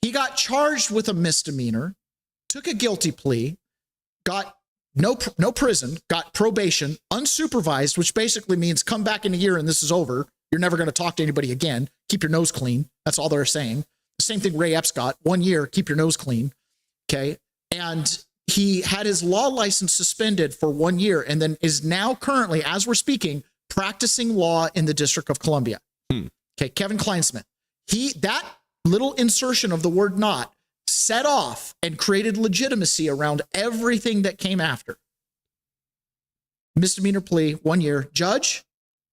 He got charged with a misdemeanor, took a guilty plea, got no prison, got probation, unsupervised, which basically means come back in a year and this is over. You're never going to talk to anybody again. Keep your nose clean. That's all they're saying. The same thing Ray Epps got. 1 year, keep your nose clean. Okay. And he had his law license suspended for 1 year and then is now currently, as we're speaking, practicing law in the District of Columbia. Okay. Kevin Kleinsmith. That little insertion of the word not set off and created legitimacy around everything that came after. Misdemeanor plea, 1 year. Judge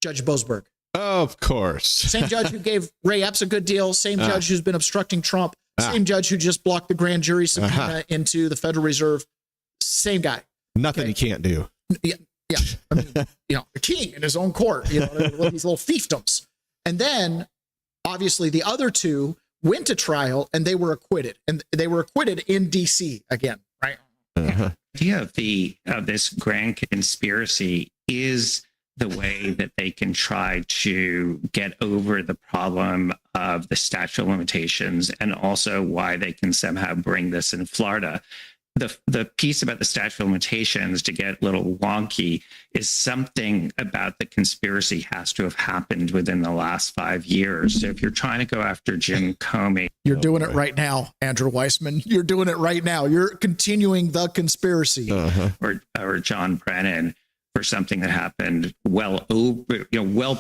Boasberg. Of course. Same judge who gave Ray Epps a good deal. Same judge who's been obstructing Trump. Same judge who just blocked the grand jury subpoena into the Federal Reserve. Same guy. Nothing he can't do. Yeah. I mean, a king in his own court, these little fiefdoms. And then, obviously, the other 2 went to trial and they were acquitted. And they were acquitted in D.C. again, right? The idea of this grand conspiracy is the way that they can try to get over the problem of the statute of limitations, and also why they can somehow bring this in Florida. The piece about the statute of limitations, to get a little wonky, is something about the conspiracy has to have happened within the last 5 years. So if you're trying to go after Jim Comey... You're doing it right now, Andrew Weissman. You're doing it right now. You're continuing the conspiracy. Or John Brennan, for something that happened well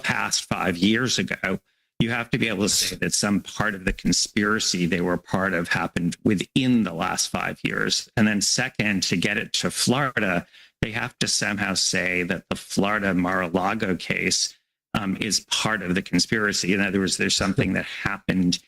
past 5 years ago, you have to be able to say that some part of the conspiracy they were part of happened within the last 5 years. And then second, to get it to Florida, they have to somehow say that the Florida Mar-a-Lago case is part of the conspiracy. In other words, there's something that happened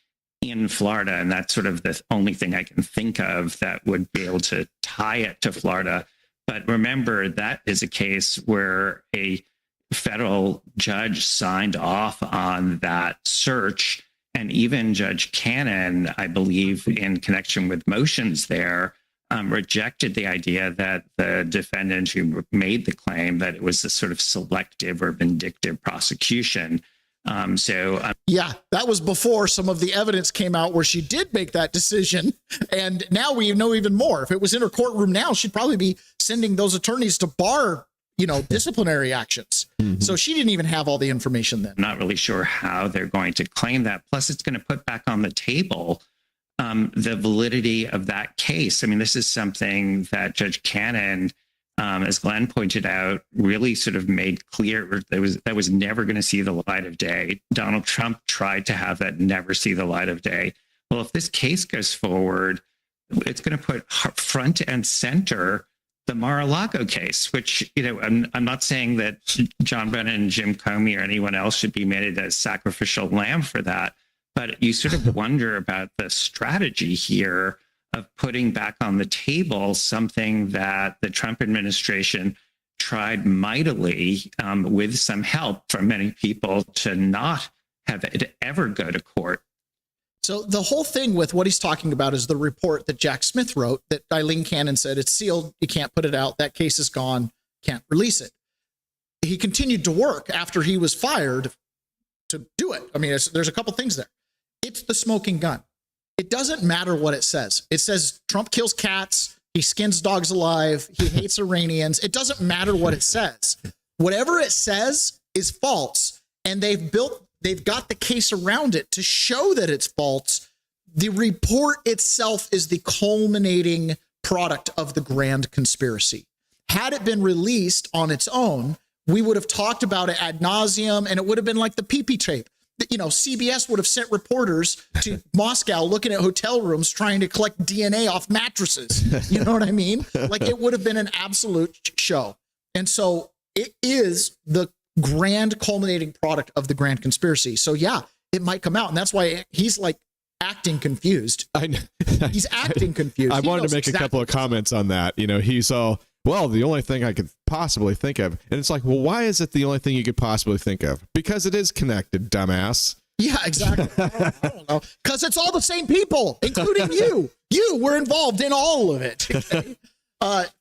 in Florida. And that's sort of the only thing I can think of that would be able to tie it to Florida. But remember, that is a case where a federal judge signed off on that search. And even Judge Cannon, I believe, in connection with motions there, rejected the idea that the defendant who made the claim that it was a sort of selective or vindictive prosecution. Yeah, that was before some of the evidence came out where she did make that decision. And now we know even more. If it was in her courtroom now, she'd probably be sending those attorneys to bar, disciplinary actions. Mm-hmm. So she didn't even have all the information then. I'm not really sure how they're going to claim that. Plus, it's going to put back on the table the validity of that case. I mean, this is something that Judge Cannon, as Glenn pointed out, really sort of made clear that was never going to see the light of day. Donald Trump tried to have that never see the light of day. Well, if this case goes forward, it's going to put front and center the Mar-a-Lago case, which, I'm not saying that John Brennan and Jim Comey or anyone else should be made a sacrificial lamb for that. But you sort of wonder about the strategy here of putting back on the table something that the Trump administration tried mightily, with some help from many people, to not have it ever go to court. So the whole thing with what he's talking about is the report that Jack Smith wrote that Eileen Cannon said it's sealed. You can't put it out. That case is gone. Can't release it. He continued to work after he was fired to do it. I mean, there's a couple things there. It's the smoking gun. It doesn't matter what it says. It says Trump kills cats. He skins dogs alive. He hates Iranians. It doesn't matter what it says. Whatever it says is false. And they've got the case around it to show that it's false. The report itself is the culminating product of the grand conspiracy. Had it been released on its own, we would have talked about it ad nauseum, and it would have been like the pee-pee tape. CBS would have sent reporters to Moscow looking at hotel rooms trying to collect DNA off mattresses. You know what I mean? Like, it would have been an absolute show. And so it is the grand culminating product of the grand conspiracy. So yeah, it might come out. And that's why he's like acting confused. He's acting confused. I wanted to make a couple of comments on that. He's all, well, the only thing I could possibly think of. And it's like, well, why is it the only thing you could possibly think of? Because it is connected, dumbass. Yeah, exactly. I don't know. Because it's all the same people, including you. You were involved in all of it. Okay?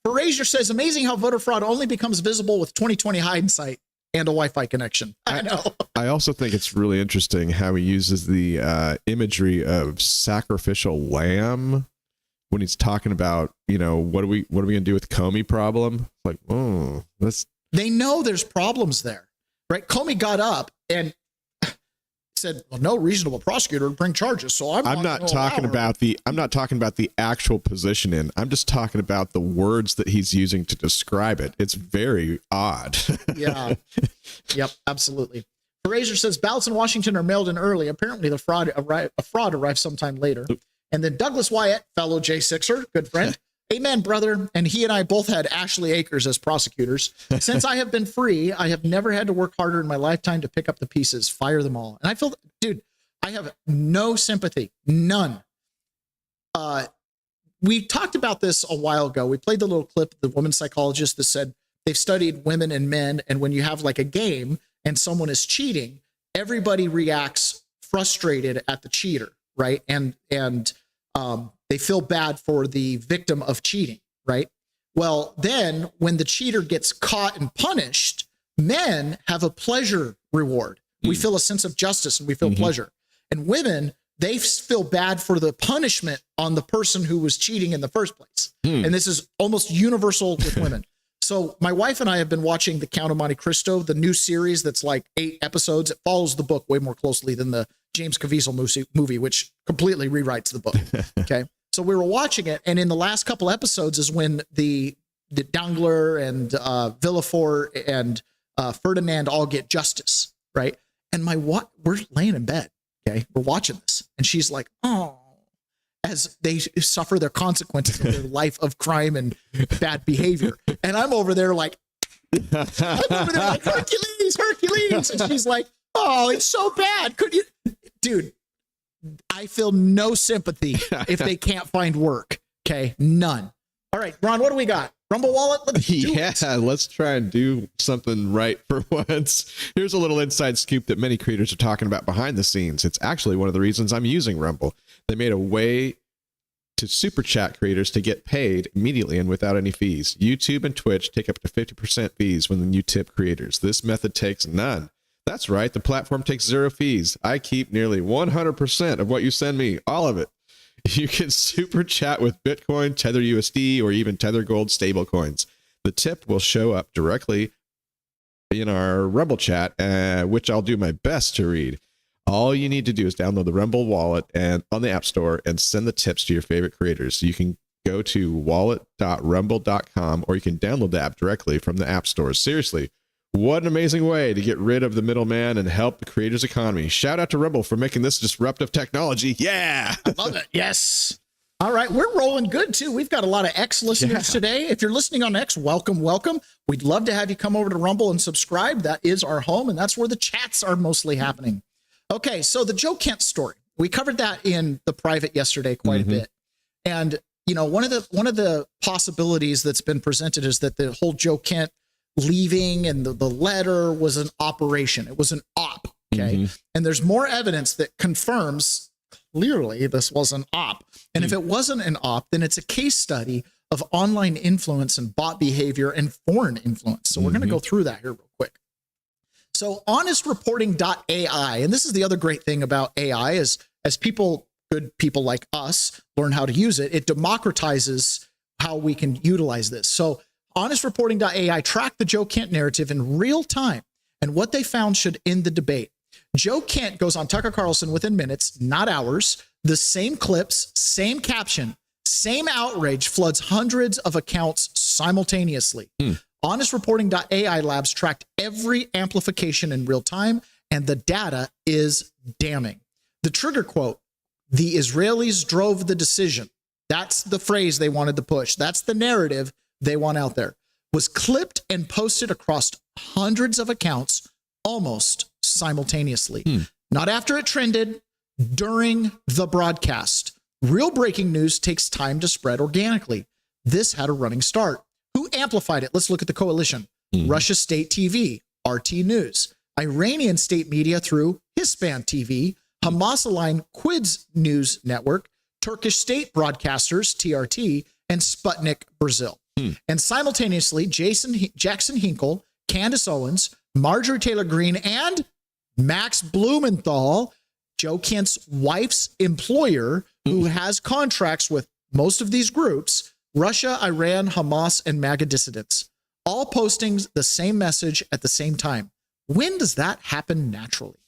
Frazier says, amazing how voter fraud only becomes visible with 2020 hindsight and a Wi-Fi connection. I know. I also think it's really interesting how he uses the imagery of sacrificial lamb when he's talking about, what are we going to do with Comey problem? Like, they know there's problems there, right? Comey got up and said, well, no reasonable prosecutor would bring charges. So I'm not talking about the actual position I'm just talking about the words that he's using to describe it. It's very odd. Yeah. Yep. Absolutely. Frazier says ballots in Washington are mailed in early. Apparently a fraud arrived sometime later. And then Douglas Wyatt, fellow J6er, good friend. Amen, brother. And he and I both had Ashley Akers as prosecutors. Since I have been free, I have never had to work harder in my lifetime to pick up the pieces, fire them all. And I feel, dude, I have no sympathy, none. We talked about this a while ago. We played the little clip of the woman psychologist that said they've studied women and men. And when you have like a game and someone is cheating, everybody reacts frustrated at the cheater, right? And they feel bad for the victim of cheating, right? Well, then when the cheater gets caught and punished, men have a pleasure reward. We feel a sense of justice and we feel pleasure. And women, they feel bad for the punishment on the person who was cheating in the first place. And this is almost universal with women. So my wife and I have been watching The Count of Monte Cristo, the new series that's like 8 episodes. It follows the book way more closely than the James Caviezel movie, which completely rewrites the book. Okay. So we were watching it. And in the last couple episodes is when the Dangler and Villefort and Ferdinand all get justice. Right. And we're laying in bed. Okay. We're watching this. And she's like, oh, as they suffer their consequences of their life of crime and bad behavior. And I'm over there like, Hercules. And she's like, oh, it's so bad. Could you, dude, I feel no sympathy if they can't find work. Okay, none. All right, Ron, what do we got? Rumble Wallet? Let's try and do something right for once. Here's a little inside scoop that many creators are talking about behind the scenes. It's actually one of the reasons I'm using Rumble. They made a way to super chat creators to get paid immediately and without any fees. YouTube and Twitch take up to 50% fees when you tip creators. This method takes none. That's right, the platform takes 0 fees. I keep nearly 100% of what you send me, all of it. You can super chat with Bitcoin, Tether USD, or even Tether Gold stablecoins. The tip will show up directly in our Rumble chat, which I'll do my best to read. All you need to do is download the Rumble wallet and on the App Store and send the tips to your favorite creators. You can go to wallet.rumble.com or you can download the app directly from the App Store. Seriously, what an amazing way to get rid of the middleman and help the creators' economy. Shout out to Rumble for making this disruptive technology. Yeah. I love it. Yes. All right. We're rolling good, too. We've got a lot of X listeners today. If you're listening on X, welcome, welcome. We'd love to have you come over to Rumble and subscribe. That is our home, and that's where the chats are mostly happening. Okay, so the Joe Kent story. We covered that in the private yesterday quite a bit. And, you know, one of the possibilities that's been presented is that the whole Joe Kent leaving and the letter was an operation. It was an op. Okay. And there's more evidence that confirms clearly this was an op. And if it wasn't an op, then it's a case study of online influence and bot behavior and foreign influence. So we're going to go through that here real quick. So honestreporting.ai, and this is the other great thing about AI is as people, good people like us, learn how to use it, it democratizes how we can utilize this. So honestreporting.ai tracked the Joe Kent narrative in real time, and what they found should end the debate. Joe Kent goes on Tucker Carlson within minutes, not hours, the same clips, same caption, same outrage floods hundreds of accounts simultaneously. Honestreporting.ai labs tracked every amplification in real time, and the data is damning. The trigger quote, "The Israelis drove the decision." That's the phrase they wanted to push. That's the narrative they want out there. Was clipped and posted across hundreds of accounts almost simultaneously. Not after it trended, during the broadcast. Real breaking news takes time to spread organically. This had a running start. Who amplified it? Let's look at the coalition. Russia State TV, RT News. Iranian state media through Hispan TV. Hamas-aligned Quids News Network. Turkish state broadcasters, TRT. And Sputnik Brazil. And simultaneously, Jackson Hinkle, Candace Owens, Marjorie Taylor Greene, and Max Blumenthal, Joe Kent's wife's employer, who has contracts with most of these groups, Russia, Iran, Hamas, and MAGA dissidents, all posting the same message at the same time. When does that happen naturally?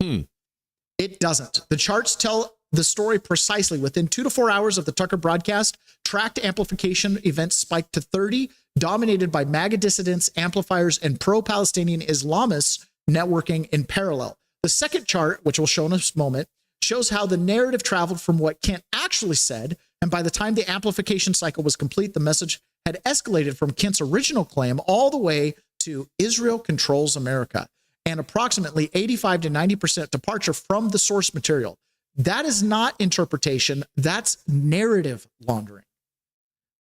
It doesn't. The charts tell the story precisely. Within 2 to 4 hours of the Tucker broadcast, tracked amplification events spiked to 30, dominated by MAGA dissidents, amplifiers, and pro-Palestinian Islamists networking in parallel. The second chart, which we'll show in a moment, shows how the narrative traveled from what Kent actually said, and by the time the amplification cycle was complete, the message had escalated from Kent's original claim all the way to Israel controls America, and approximately 85 to 90% departure from the source material. That is not interpretation, that's narrative laundering.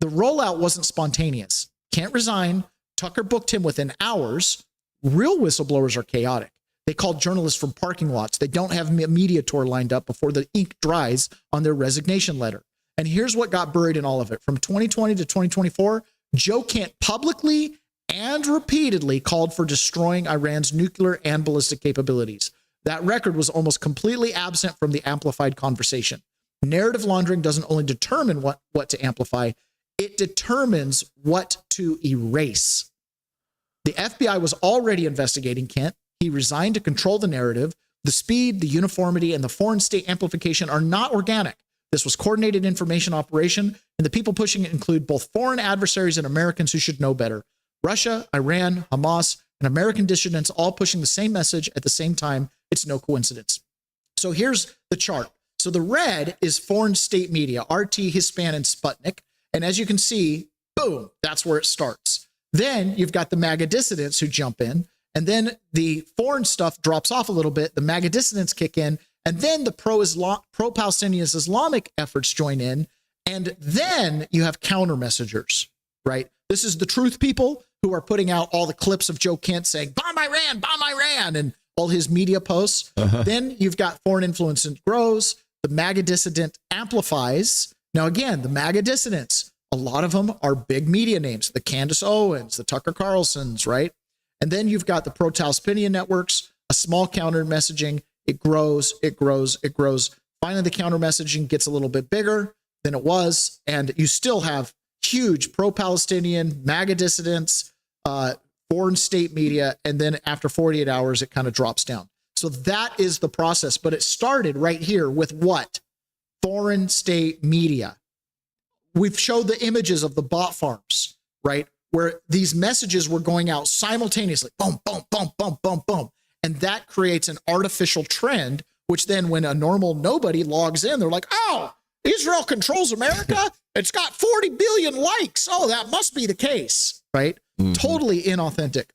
The rollout wasn't spontaneous. Kent resigned, Tucker booked him within hours. Real whistleblowers are chaotic. They call journalists from parking lots. They don't have a media tour lined up before the ink dries on their resignation letter. And here's what got buried in all of it. From 2020 to 2024, Joe Kent publicly and repeatedly called for destroying Iran's nuclear and ballistic capabilities. That record was almost completely absent from the amplified conversation. Narrative laundering doesn't only determine what to amplify, it determines what to erase. The FBI was already investigating Kent. He resigned to control the narrative. The speed, the uniformity, and the foreign state amplification are not organic. This was coordinated information operation, and the people pushing it include both foreign adversaries and Americans who should know better. Russia, Iran, Hamas, and American dissidents all pushing the same message at the same time. It's no coincidence. So here's the chart. So the red is foreign state media, RT, Hispan, and Sputnik. And as you can see, boom, that's where it starts. Then you've got the MAGA dissidents who jump in. And then the foreign stuff drops off a little bit. The MAGA dissidents kick in. And then the pro-Palestinian Islamic efforts join in. And then you have counter messengers, right? This is the truth people who are putting out all the clips of Joe Kent saying, bomb Iran, and all his media posts. Then you've got foreign influence grows. The MAGA dissident amplifies. Now, again, the MAGA dissidents, a lot of them are big media names, the Candace Owens, the Tucker Carlsons, right? And then you've got the pro-Palestinian networks, a small counter messaging. It grows. Finally, the counter messaging gets a little bit bigger than it was. And you still have huge pro-Palestinian MAGA dissidents, foreign state media. And then after 48 hours, it kind of drops down. So that is the process. But it started right here with what? Foreign state media. We've showed the images of the bot farms, right? Where these messages were going out simultaneously. Boom, boom, boom, boom, boom, boom. And that creates an artificial trend, which then when a normal nobody logs in, they're like, oh, Israel controls America. It's got 40 billion likes. Oh, that must be the case, right? Totally inauthentic.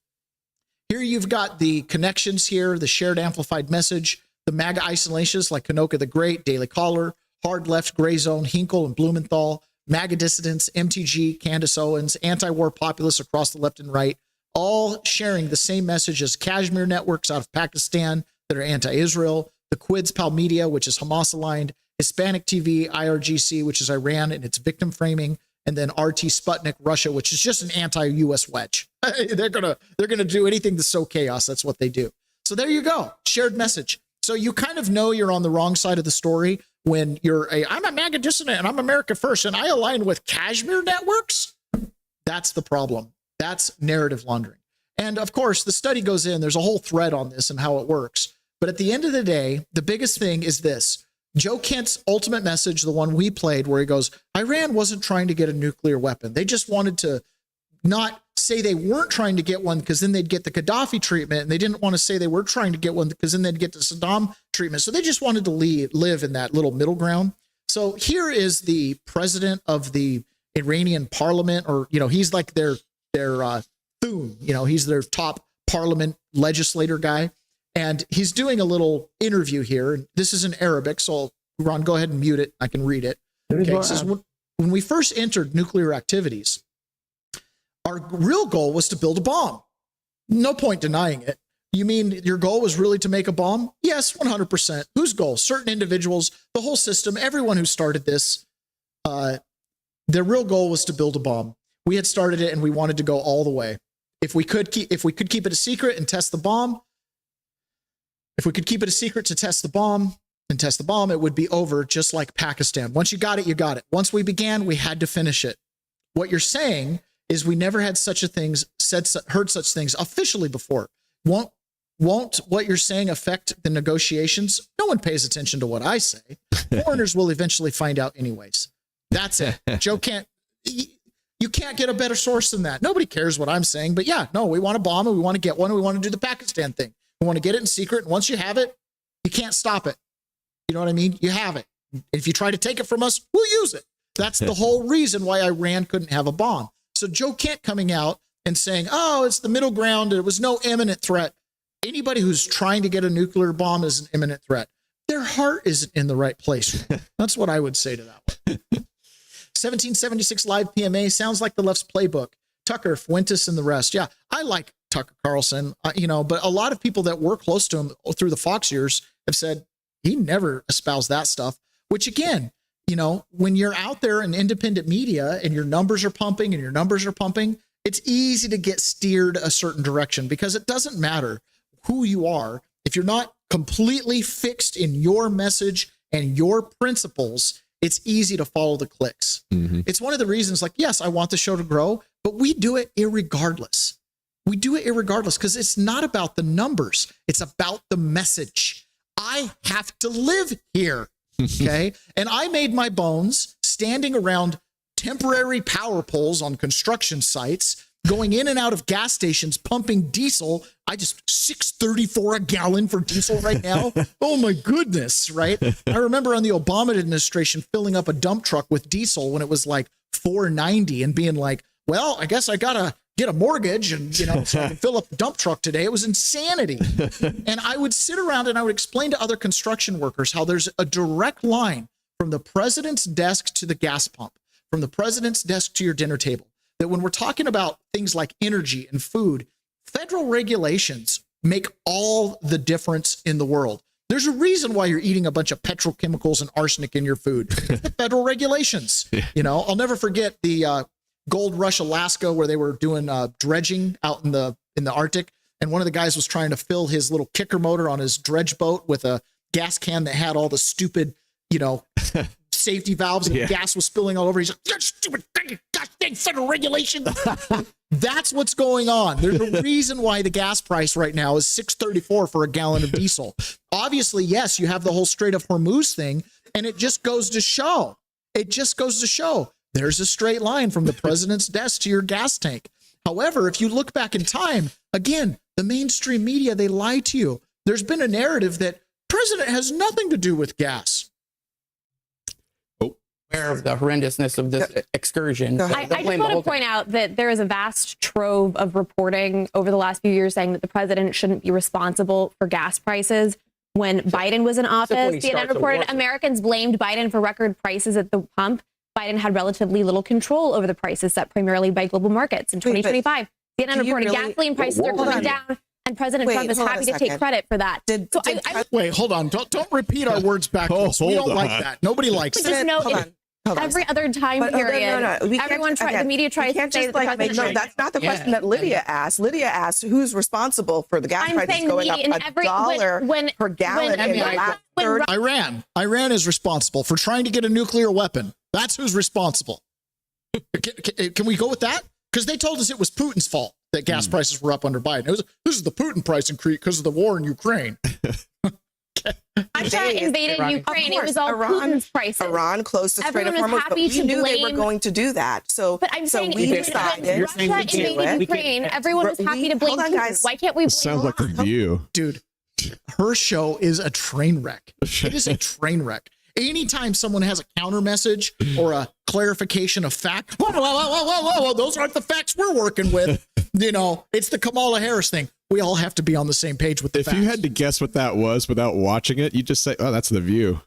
Here you've got the connections here, the shared amplified message, the MAGA isolations like Kanoka the Great, Daily Caller, Hard Left, Gray Zone, Hinkle, and Blumenthal, MAGA dissidents, MTG, Candace Owens, anti-war populists across the left and right, all sharing the same message as Kashmir networks out of Pakistan that are anti-Israel, the Quids Pal Media, which is Hamas-aligned, Hispanic TV, IRGC, which is Iran and its victim framing, and then RT Sputnik, Russia, which is just an anti-US wedge. They're gonna do anything to sow chaos. That's what they do. So there you go, shared message. So you kind of know you're on the wrong side of the story when I'm a MAGA dissident and I'm America first and I align with Kashmir networks. That's the problem. That's narrative laundering. And of course, the study goes in, there's a whole thread on this and how it works. But at the end of the day, the biggest thing is this. Joe Kent's ultimate message, the one we played, where he goes, Iran wasn't trying to get a nuclear weapon. They just wanted to not say they weren't trying to get one because then they'd get the Gaddafi treatment. And they didn't want to say they were trying to get one because then they'd get the Saddam treatment. So they just wanted to live in that little middle ground. So here is the president of the Iranian parliament, or, he's like their Thun, he's their top parliament legislator guy. And he's doing a little interview here. And this is in Arabic. So Ron, go ahead and mute it. I can read it. Okay, it says, when we first entered nuclear activities, our real goal was to build a bomb. No point denying it. You mean your goal was really to make a bomb? Yes, 100%. Whose goal? Certain individuals, the whole system, everyone who started this, their real goal was to build a bomb. We had started it and we wanted to go all the way. If we could keep it a secret and test the bomb, if we could keep it a secret to test the bomb and test the bomb, it would be over, just like Pakistan. Once you got it, you got it. Once we began, we had to finish it. What you're saying is we never had heard such things officially before. Won't what you're saying affect the negotiations? No one pays attention to what I say. Foreigners will eventually find out anyways. That's it. Joe you can't get a better source than that. Nobody cares what I'm saying, but yeah, no, we want a bomb and we want to get one and we want to do the Pakistan thing. We want to get it in secret. And once you have it, you can't stop it. You know what I mean? You have it. If you try to take it from us, we'll use it. That's the whole reason why Iran couldn't have a bomb. So Joe Kent coming out and saying, oh, it's the middle ground. There was no imminent threat. Anybody who's trying to get a nuclear bomb is an imminent threat. Their heart isn't in the right place. That's what I would say to that one. 1776 live PMA sounds like the left's playbook. Tucker, Fuentes, and the rest. Yeah, I like Tucker Carlson, but a lot of people that were close to him through the Fox years have said he never espoused that stuff, which again, when you're out there in independent media and your numbers are pumping, it's easy to get steered a certain direction because it doesn't matter who you are. If you're not completely fixed in your message and your principles, it's easy to follow the clicks. Mm-hmm. It's one of the reasons, like, yes, I want the show to grow, but we do it irregardless. We do it irregardless because it's not about the numbers. It's about the message. I have to live here. Okay. And I made my bones standing around temporary power poles on construction sites, going in and out of gas stations, pumping diesel. I just $6.34 a gallon for diesel right now. Oh my goodness. Right. I remember on the Obama administration filling up a dump truck with diesel when it was like $4.90 and being like, well, I guess I got to get a mortgage and, so I can fill up the dump truck today. It was insanity. And I would sit around and I would explain to other construction workers how there's a direct line from the president's desk to the gas pump, from the president's desk to your dinner table, that when we're talking about things like energy and food, federal regulations make all the difference in the world. There's a reason why you're eating a bunch of petrochemicals and arsenic in your food. The federal regulations. I'll never forget the Gold Rush, Alaska, where they were doing dredging out in the Arctic, and one of the guys was trying to fill his little kicker motor on his dredge boat with a gas can that had all the stupid, safety valves, and the gas was spilling all over. He's like, "You're stupid, gosh dang federal regulations." That's what's going on. There's a reason why the gas price right now is $6.34 for a gallon of diesel. Obviously, yes, you have the whole Strait of Hormuz thing, and it just goes to show. There's a straight line from the president's desk to your gas tank. However, if you look back in time, again, the mainstream media, they lie to you. There's been a narrative that president has nothing to do with gas. Aware of the horrendousness of this excursion. I just want to point out that there is a vast trove of reporting over the last few years saying that the president shouldn't be responsible for gas prices. When Biden was in office, CNN reported Americans blamed Biden for record prices at the pump. Biden had relatively little control over the prices set primarily by global markets. In 2025, CNN reported gaseline prices are coming down, and President Trump is happy to take credit for that. Wait, hold on. Don't repeat our words back. We don't like that. Nobody likes it. Every other time period, everyone the media tries to say that the president. That's not the question that Lydia asked. Lydia asked, who's responsible for the gas prices going up $1 per gallon in the last 30? Iran is responsible for trying to get a nuclear weapon. That's who's responsible. Can we go with that? Because they told us it was Putin's fault that gas prices were up under Biden. This is the Putin price increase because of the war in Ukraine. Russia invaded Ukraine. It was all Putin's prices. Iran closed the Strait of Hormuz, but we knew they were going to do that. But I'm saying we decided Russia invaded Ukraine. Everyone was happy to blame Putin. Why can't we blame Sounds like The View. Dude, her show is a train wreck. It is a train wreck. Anytime someone has a counter message or a clarification of fact, whoa, those aren't the facts we're working with. It's the Kamala Harris thing. We all have to be on the same page with the facts. If you had to guess what that was without watching it, you just say, "Oh, that's The View."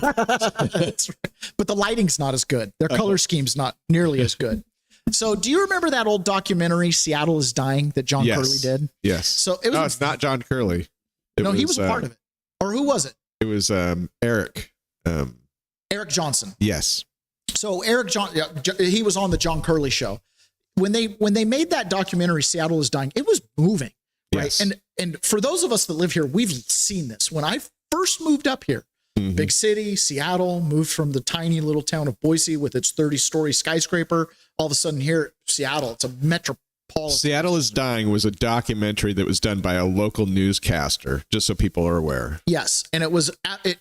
That's right. But the lighting's not as good. Their color scheme's not nearly as good. So, do you remember that old documentary "Seattle is Dying" that John Curley did? Yes. So it was. No, it's not John Curley. He was a part of it. Or who was it? It was Eric. Eric Johnson. Yes. So Eric he was on the John Curley show. When they made that documentary, Seattle is Dying, it was moving. Right. Yes. And for those of us that live here, we've seen this. When I first moved up here, big city, Seattle, moved from the tiny little town of Boise with its 30-story skyscraper. All of a sudden here, Seattle, it's a metropolitan. Seattle is Dying was a documentary that was done by a local newscaster, just so people are aware. Yes. And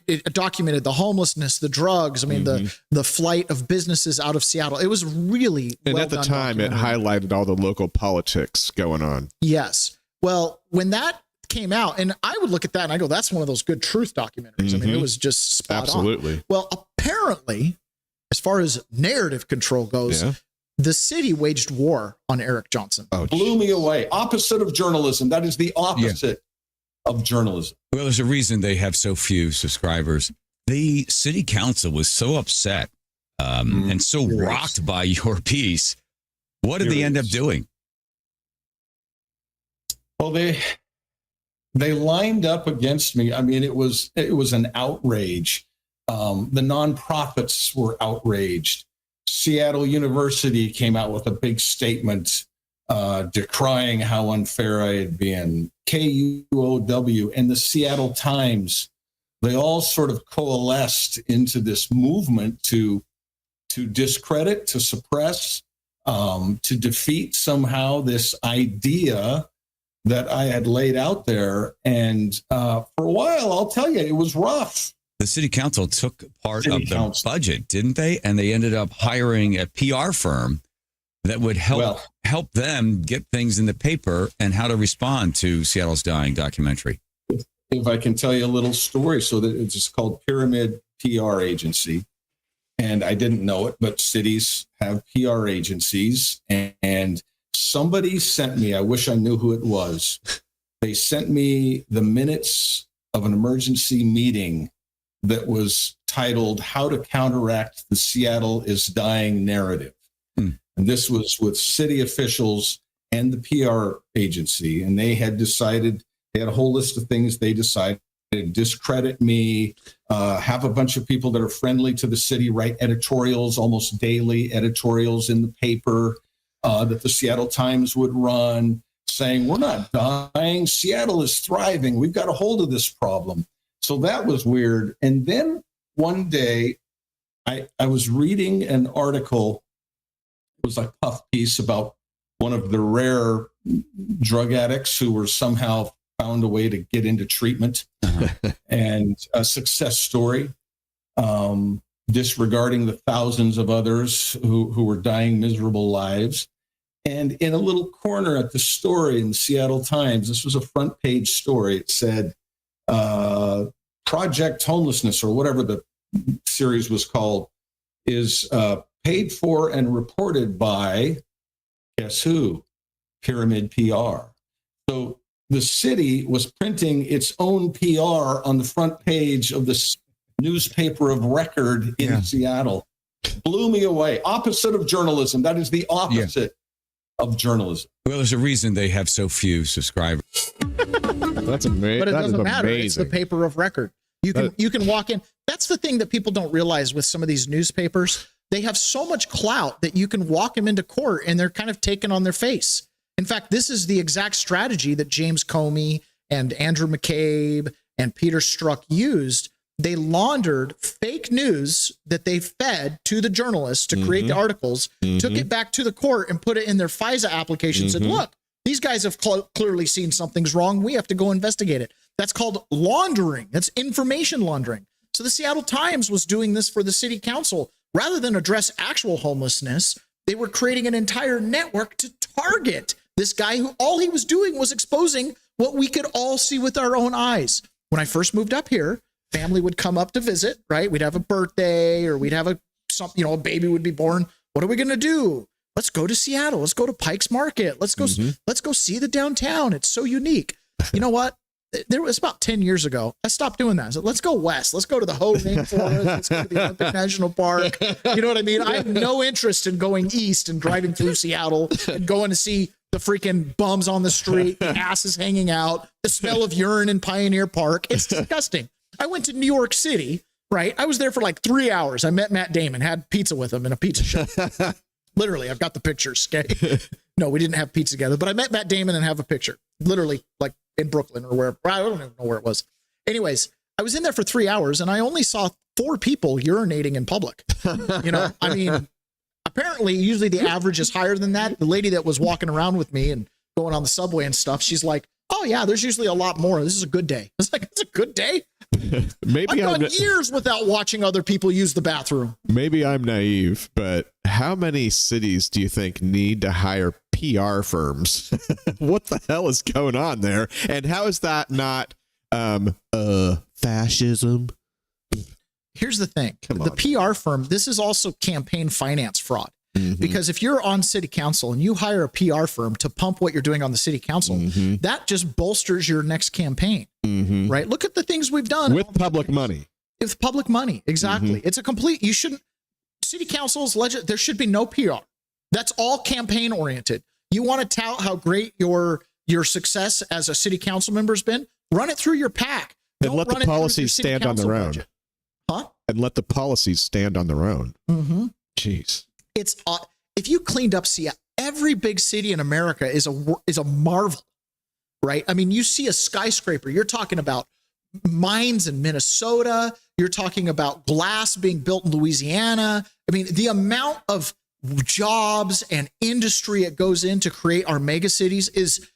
it documented the homelessness, the drugs. I mean, the flight of businesses out of Seattle. It was really And at the time, it highlighted all the local politics going on. Yes. Well, when that came out, and I would look at that and I go, that's one of those good truth documentaries. I mean, it was just spot on. Well, apparently, as far as narrative control goes, the city waged war on Eric Johnson. Blew me away. Opposite of journalism. That is the opposite of journalism. Well, there's a reason they have so few subscribers. The city council was so upset and so rocked by your piece. What did they end up doing? Well, they lined up against me. I mean, it was an outrage. The nonprofits were outraged. Seattle University came out with a big statement decrying how unfair I had been. KUOW and the Seattle Times, they all sort of coalesced into this movement to discredit, to suppress, to defeat somehow this idea that I had laid out there. And for a while, I'll tell you, it was rough. The city council took part of the budget, didn't they? And they ended up hiring a PR firm that would help them get things in the paper and how to respond to Seattle's Dying documentary. If I can tell you a little story, so that it's just called Pyramid PR Agency. And I didn't know it, but cities have PR agencies, and somebody sent me, I wish I knew who it was. They sent me the minutes of an emergency meeting that was titled How to Counteract the Seattle is Dying Narrative. And this was with city officials and the PR agency. And they had decided, they had a whole list of things they decided to discredit me, have a bunch of people that are friendly to the city write editorials, almost daily editorials in the paper that the Seattle Times would run, saying, we're not dying, Seattle is thriving, we've got a hold of this problem. So that was weird. And then one day, I was reading an article, it was a puff piece about one of the rare drug addicts who were somehow found a way to get into treatment, and a success story, disregarding the thousands of others who were dying miserable lives. And in a little corner at the story in the Seattle Times, this was a front page story. It said, Project Homelessness, or whatever the series was called, is paid for and reported by, guess who? Pyramid PR. So the city was printing its own PR on the front page of this newspaper of record in Seattle. Blew me away. Opposite of journalism. That is the opposite of journalism. Well, there's a reason they have so few subscribers. That's amazing. But it doesn't matter. It's the paper of record. You can walk in. That's the thing that people don't realize with some of these newspapers. They have so much clout that you can walk them into court and they're kind of taken on their face. In fact, this is the exact strategy that James Comey and Andrew McCabe and Peter Strzok used. They laundered fake news that they fed to the journalists to create the articles, took it back to the court and put it in their FISA application and said, look, these guys have clearly seen something's wrong. We have to go investigate it. That's called laundering. That's information laundering. So the Seattle Times was doing this for the city council. Rather than address actual homelessness, they were creating an entire network to target this guy who all he was doing was exposing what we could all see with our own eyes. When I first moved up here, family would come up to visit, right? We'd have a birthday or we'd have a baby would be born. What are we going to do? Let's go to Seattle. Let's go to Pike's Market. Let's go see the downtown. It's so unique. You know what? There was about 10 years ago, I stopped doing that. I said, let's go west. Let's go to the Hoh Rainforest. Let's go to the Olympic National Park. You know what I mean? I have no interest in going east and driving through Seattle and going to see the freaking bums on the street, the asses hanging out, the smell of urine in Pioneer Park. It's disgusting. I went to New York City, right? I was there for like 3 hours. I met Matt Damon, had pizza with him in a pizza shop. Literally, I've got the pictures. Okay. No, we didn't have pizza together, but I met Matt Damon and have a picture. Literally, like in Brooklyn or wherever. I don't even know where it was. Anyways, I was in there for 3 hours and I only saw 4 people urinating in public. You know, I mean, apparently, usually the average is higher than that. The lady that was walking around with me and going on the subway and stuff, she's like, oh yeah, there's usually a lot more. This is a good day. I was like, it's a good day? Maybe I've gone years without watching other people use the bathroom. Maybe I'm naive, but how many cities do you think need to hire PR firms? What the hell is going on there? And how is that not fascism? Here's the thing. The PR firm, this is also campaign finance fraud. Because if you're on city council and you hire a PR firm to pump what you're doing on the city council, that just bolsters your next campaign, right? Look at the things we've done. With public money. With public money, exactly. It's a complete, you shouldn't, city councils, there should be no PR. That's all campaign oriented. You want to tout how great your success as a city council member has been? Run it through your PAC. And let the policies stand on their own. Huh? And let the policies stand on their own. Jeez. It's if you cleaned up Seattle, every big city in America is a marvel, right? I mean, you see a skyscraper. You're talking about mines in Minnesota. You're talking about glass being built in Louisiana. I mean, the amount of jobs and industry it goes in to create our mega cities is.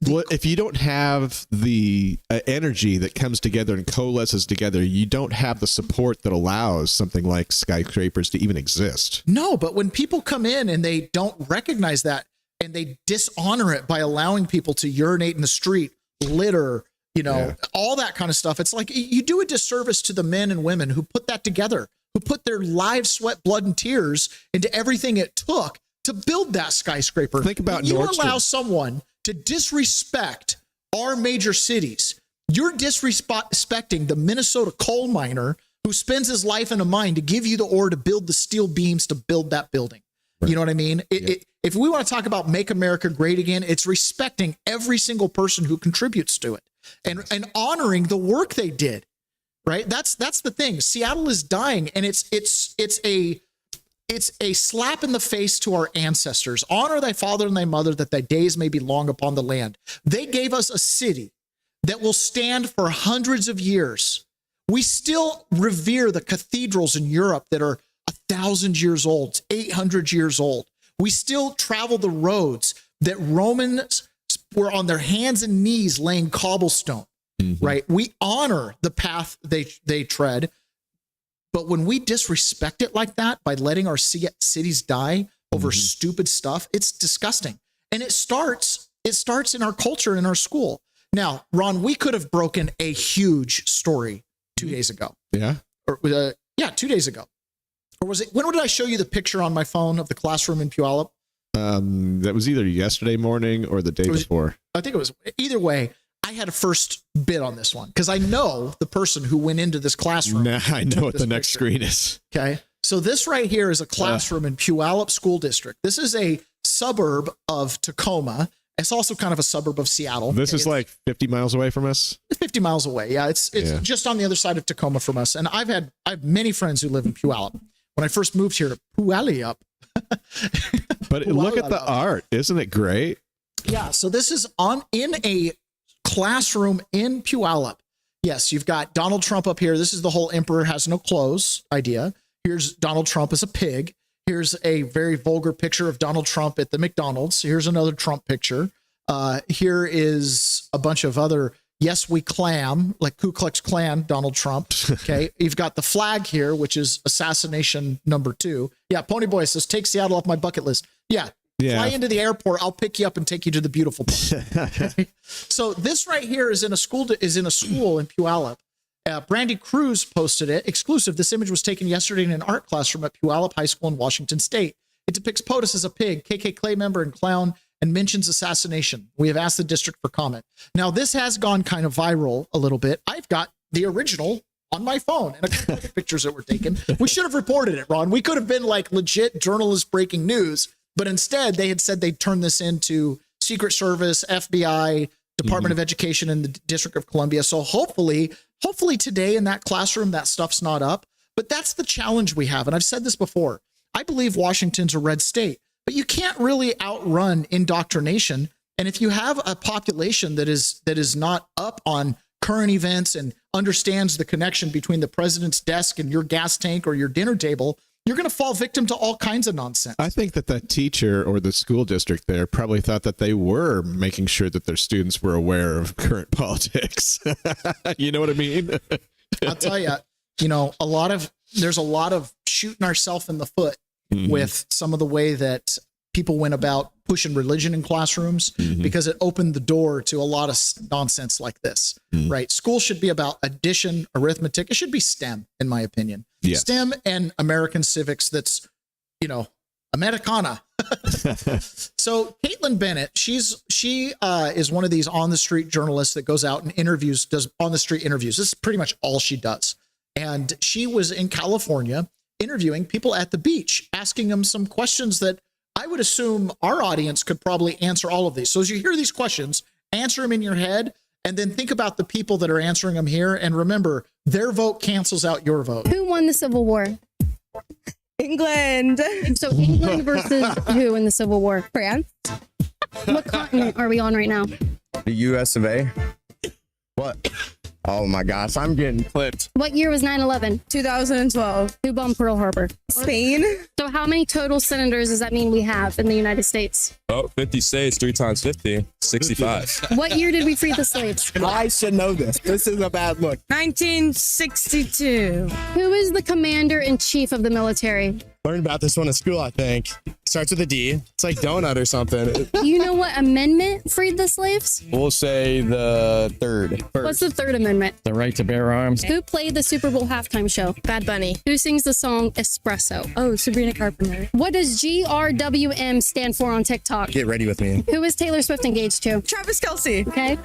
Well, if you don't have the energy that comes together and coalesces together, you don't have the support that allows something like skyscrapers to even exist. No, but when people come in and they don't recognize that and they dishonor it by allowing people to urinate in the street, litter, all that kind of stuff, it's like you do a disservice to the men and women who put that together, who put their lives, sweat, blood, and tears into everything it took to build that skyscraper. Think about you Nordstrom. allow someone to disrespect our major cities. You're disrespecting the Minnesota coal miner who spends his life in a mine to give you the ore to build the steel beams to build that building. Right. You know what I mean? If we want to talk about make America great again, it's respecting every single person who contributes to it and honoring the work they did. Right? That's the thing. Seattle is dying, and it's a slap in the face to our ancestors. Honor thy father and thy mother, that thy days may be long upon the land. They gave us a city that will stand for hundreds of years. We still revere the cathedrals in Europe that are 1,000 years old, 800 years old. We still travel the roads that Romans were on their hands and knees laying cobblestone. Right? We honor the path they tread, but when we disrespect it like that by letting our cities die over stupid stuff, it's disgusting. And it starts in our culture, in our school. Now, Ron, we could have broken a huge story 2 days ago. Yeah. Or 2 days ago. Or was it, when did I show you the picture on my phone of the classroom in Puyallup? That was either yesterday morning or the day before. I think it was, either way, I had a first bit on this one because I know the person who went into this classroom. Nah, I know what the next screen is. Okay. So this right here is a classroom in Puyallup School District. This is a suburb of Tacoma. It's also kind of a suburb of Seattle. This is like 50 miles away from us. 50 miles away. Yeah. It's just on the other side of Tacoma from us. And I have many friends who live in Puyallup. When I first moved here to Puyallup. But look at the art. Isn't it great? Yeah. So this is in a classroom in Puyallup. Yes, you've got Donald Trump up here. This is the whole emperor has no clothes idea. Here's Donald Trump as a pig. Here's a very vulgar picture of Donald Trump at the McDonald's. Here's another Trump picture. Here is a bunch of other yes, we clam, like Ku Klux Klan, Donald Trump. Okay. You've got the flag here, which is assassination number 2. Yeah. Ponyboy says, take Seattle off my bucket list. Yeah. Fly into the airport. I'll pick you up and take you to the beautiful part. Okay? So this right here is in a school in Puyallup. Brandy Cruz posted it exclusive. This image was taken yesterday in an art classroom at Puyallup High School in Washington State. It depicts POTUS as a pig, KKK member and clown, and mentions assassination. We have asked the district for comment. Now this has gone kind of viral a little bit. I've got the original on my phone and a couple of pictures that were taken. We should have reported it, Ron. We could have been like legit journalist breaking news. But instead, they had said they'd turn this into Secret Service, FBI, Department of Education, and the District of Columbia. So hopefully today in that classroom, that stuff's not up. But that's the challenge we have. And I've said this before. I believe Washington's a red state, but you can't really outrun indoctrination. And if you have a population that is not up on current events and understands the connection between the president's desk and your gas tank or your dinner table, you're going to fall victim to all kinds of nonsense. I think that teacher or the school district there probably thought that they were making sure that their students were aware of current politics. You know what I mean? I'll tell you, there's a lot of shooting ourselves in the foot with some of the way that people went about pushing religion in classrooms because it opened the door to a lot of nonsense like this, right? School should be about addition, arithmetic. It should be STEM, in my opinion. Yes. STEM and American civics. That's, Americana. So Caitlin Bennett, she is one of these on the street journalists that goes out and does on the street interviews. This is pretty much all she does. And she was in California interviewing people at the beach, asking them some questions that I would assume our audience could probably answer all of these. So as you hear these questions, answer them in your head and then think about the people that are answering them here. And remember, their vote cancels out your vote. Who won the Civil War? England. So England versus who in the Civil War? France? What continent are we on right now? The US of A. What? Oh my gosh, I'm getting clipped. What year was 9/11? 2012. Who bombed Pearl Harbor? Spain. So how many total senators does that mean we have in the United States? Oh, 50 states, 3 times 50, 65. What year did we free the slaves? I should know this. This is a bad look. 1962. Who is the commander in chief of the military? Learned about this one in school, I think. starts with a D. It's like donut or something. You know what amendment freed the slaves? We'll say the third. What's the third amendment? The right to bear arms. Who played the Super Bowl halftime show? Bad Bunny. Who sings the song Espresso? Oh, Sabrina Carpenter. What does GRWM stand for on TikTok? Get ready with me. Who is Taylor Swift engaged to? Travis Kelce. Okay.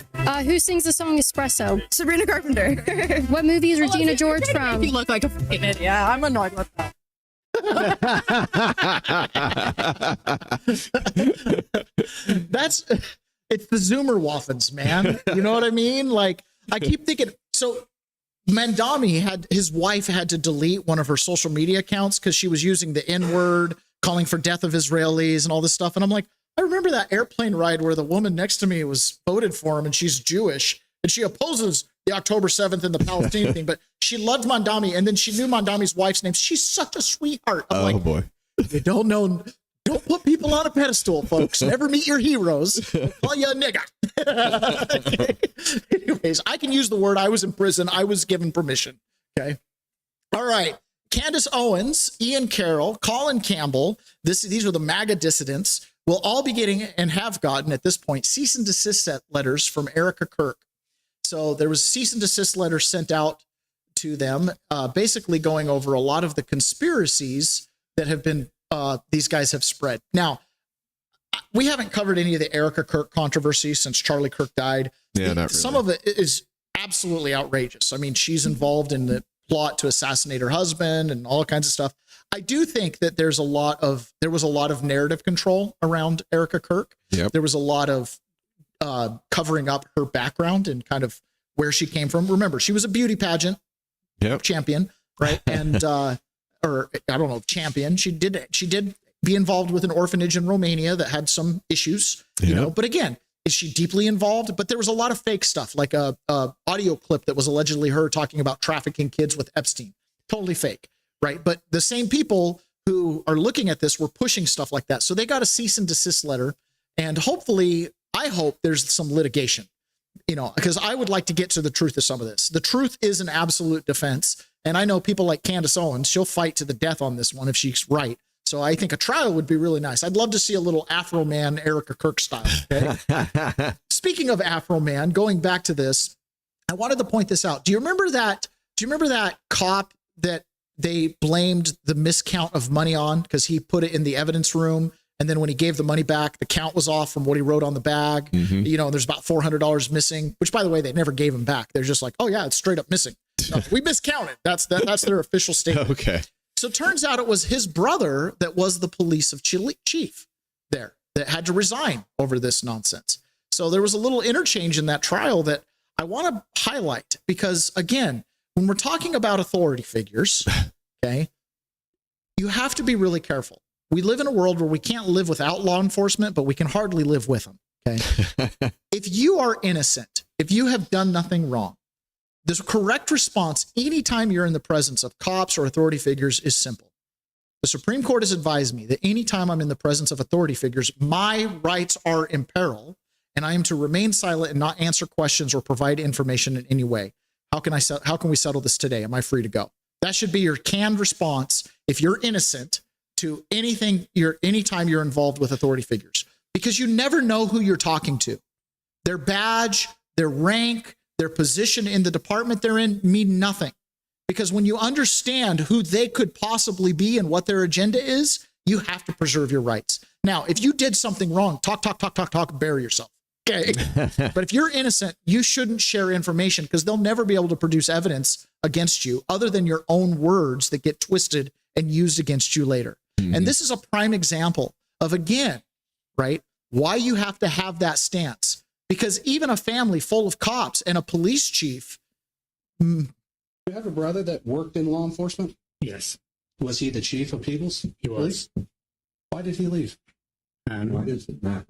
Who sings the song Espresso? Sabrina Carpenter. What movie is Regina George from? You look like a fucking idiot. Yeah, I'm annoyed with that. It's the Zoomer Waffens, man. You know what I mean? Like, I keep thinking, so Mandami his wife had to delete one of her social media accounts because she was using the N-word, calling for death of Israelis and all this stuff. And I'm like, I remember that airplane ride where the woman next to me was voted for him and she's Jewish and she opposes the October 7th and the Palestine thing, but she loved Mandami and then she knew Mandami's wife's name. She's such a sweetheart. I'm like, boy. You don't know. Don't put people on a pedestal, folks. Never meet your heroes. They'll call you a nigga. Anyways, I can use the word. I was in prison. I was given permission. Okay. All right. Candace Owens, Ian Carroll, Colin Campbell. These are the MAGA dissidents. Will all be getting and have gotten at this point cease and desist letters from Erica Kirk. So there was a cease and desist letter sent out to them, basically going over a lot of the conspiracies that have been these guys have spread. Now, we haven't covered any of the Erica Kirk controversy since Charlie Kirk died. Yeah, not really. Some of it is absolutely outrageous. I mean, she's involved in the plot to assassinate her husband and all kinds of stuff. I do think that there was a lot of narrative control around Erica Kirk. Yep. There was a lot of covering up her background and kind of where she came from. Remember, she was a beauty pageant champion, right? And or I don't know, champion. She did be involved with an orphanage in Romania that had some issues, you know. But again, is she deeply involved? But there was a lot of fake stuff, like a audio clip that was allegedly her talking about trafficking kids with Epstein. Totally fake, right? But the same people who are looking at this were pushing stuff like that. So they got a cease and desist letter, and hopefully, I hope there's some litigation, you know, because I would like to get to the truth of some of this. The truth is an absolute defense. And I know people like Candace Owens, she'll fight to the death on this one if she's right. So I think a trial would be really nice. I'd love to see a little Afro Man, Erica Kirk style. Okay? Speaking of Afro Man, going back to this, I wanted to point this out. Do you remember that cop that they blamed the miscount of money on because he put it in the evidence room? And then when he gave the money back, the count was off from what he wrote on the bag. Mm-hmm. You know, there's about $400 missing, which, by the way, they never gave him back. They're just like, oh, yeah, it's straight up missing. No, we miscounted. That's their official statement. Okay. So it turns out it was his brother that was the police chief there that had to resign over this nonsense. So there was a little interchange in that trial that I want to highlight because, again, when we're talking about authority figures, okay, you have to be really careful. We live in a world where we can't live without law enforcement, but we can hardly live with them. Okay. If you are innocent, if you have done nothing wrong, the correct response anytime you're in the presence of cops or authority figures is simple. The Supreme Court has advised me that anytime I'm in the presence of authority figures, my rights are in peril and I am to remain silent and not answer questions or provide information in any way. How can we settle this today? Am I free to go? That should be your canned response if you're innocent to anytime you're involved with authority figures, because you never know who you're talking to. Their badge, their rank, their position in the department they're in mean nothing. Because when you understand who they could possibly be and what their agenda is, you have to preserve your rights. Now, if you did something wrong, talk, bury yourself. Okay. But if you're innocent, you shouldn't share information because they'll never be able to produce evidence against you other than your own words that get twisted and used against you later. Mm-hmm. And this is a prime example of, again, right, why you have to have that stance. Because even a family full of cops and a police chief. You have a brother that worked in law enforcement? Yes. Was he the chief of Peoples? He was. Why did he leave? And why does it matter?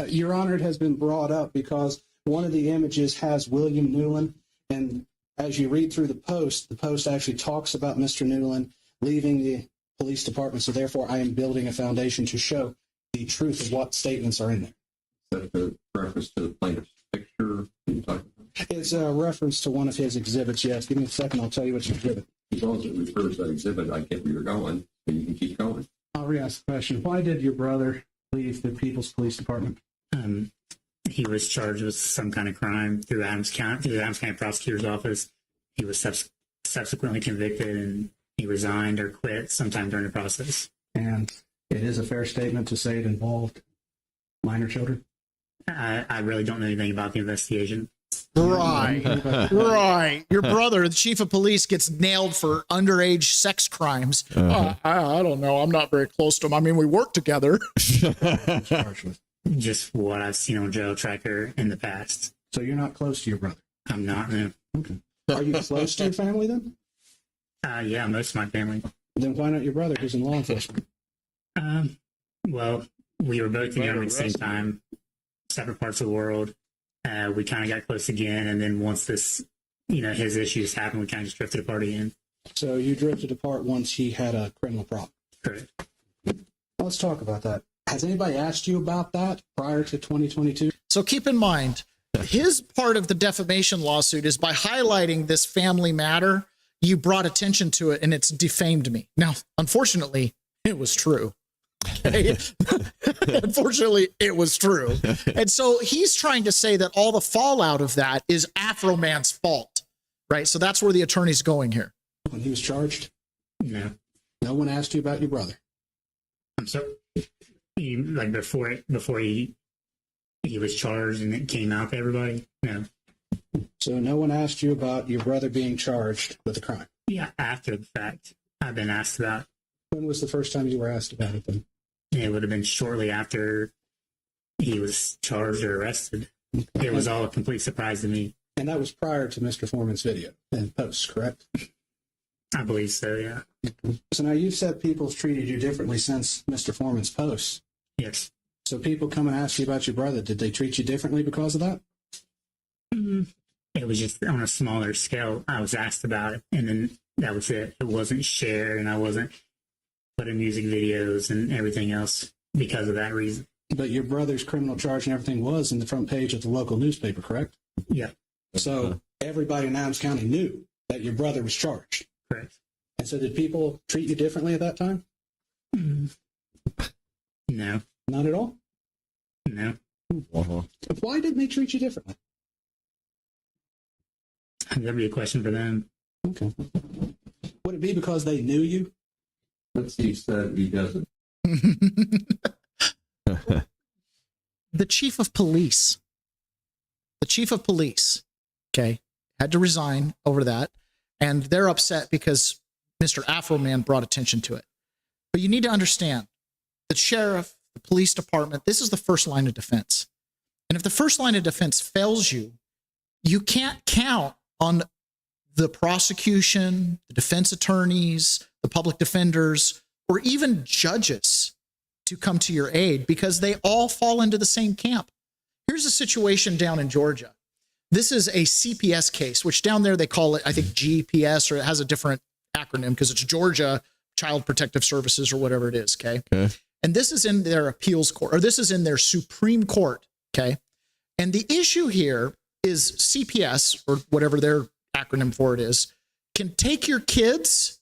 Your Honor, it has been brought up because one of the images has William Newland. And as you read through the post actually talks about Mr. Newland leaving the police department. So therefore, I am building a foundation to show the truth of what statements are in there. Is that a reference to the plaintiff's picture? It's a reference to one of his exhibits, yes. Give me a second, I'll tell you which exhibit. As long as it refers to that exhibit, I get where you're going, so you can keep going. I'll re-ask the question. Why did your brother leave the People's Police Department? He was charged with some kind of crime through Adams County prosecutor's office. He was subsequently convicted, and he resigned or quit sometime during the process. And it is a fair statement to say it involved minor children? I really don't know anything about the investigation. Right. Your brother, the chief of police, gets nailed for underage sex crimes. I don't know. I'm not very close to him. I mean, we work together. Just what I've seen on Jail Tracker in the past. So you're not close to your brother? I'm not, no. Okay. Are you close to your family then? Yeah, most of my family. Then why not your brother who's in law enforcement? Well, we were both in the Army at the same time, separate parts of the world. We kind of got close again, and then once this, his issues happened, we kind of just drifted apart again. So you drifted apart once he had a criminal problem? Correct. Let's talk about that. Has anybody asked you about that prior to 2022? So keep in mind, his part of the defamation lawsuit is by highlighting this family matter, you brought attention to it and it's defamed me. Now, unfortunately, it was true. Okay? Unfortunately, it was true. And so he's trying to say that all the fallout of that is Afro Man's fault, right? So that's where the attorney's going here. When he was charged? No. No one asked you about your brother? I'm sorry. Like before he was charged and it came out to everybody? No. So no one asked you about your brother being charged with a crime? Yeah, after the fact. I've been asked about. When was the first time you were asked about it then? It would have been shortly after he was charged or arrested. Okay. It was all a complete surprise to me. And that was prior to Mr. Foreman's video and post, correct? I believe so, yeah. So now you've said people have treated you differently since Mr. Foreman's post. Yes. So people come and ask you about your brother. Did they treat you differently because of that? It was just on a smaller scale. I was asked about it, and then that was it. It wasn't shared, and I wasn't put in music videos and everything else because of that reason. But your brother's criminal charge and everything was in the front page of the local newspaper, correct? Yeah. So everybody in Adams County knew that your brother was charged. Correct. And so did people treat you differently at that time? No. Not at all? No. Why didn't they treat you differently? That'd be a question for them. Okay. Would it be because they knew you? But Steve said he doesn't. The chief of police, okay, had to resign over that. And they're upset because Mr. Afro Man brought attention to it. But you need to understand, the sheriff, the police department, this is the first line of defense. And if the first line of defense fails you, you can't count on the prosecution, the defense attorneys, the public defenders, or even judges to come to your aid because they all fall into the same camp. Here's a situation down in Georgia. This is a CPS case, which down there they call it, I think, GPS, or it has a different acronym because it's Georgia Child Protective Services or whatever it is, okay? And this is in their appeals court, or this is in their Supreme Court, okay? And the issue here is CPS, or whatever their acronym for it is, can take your kids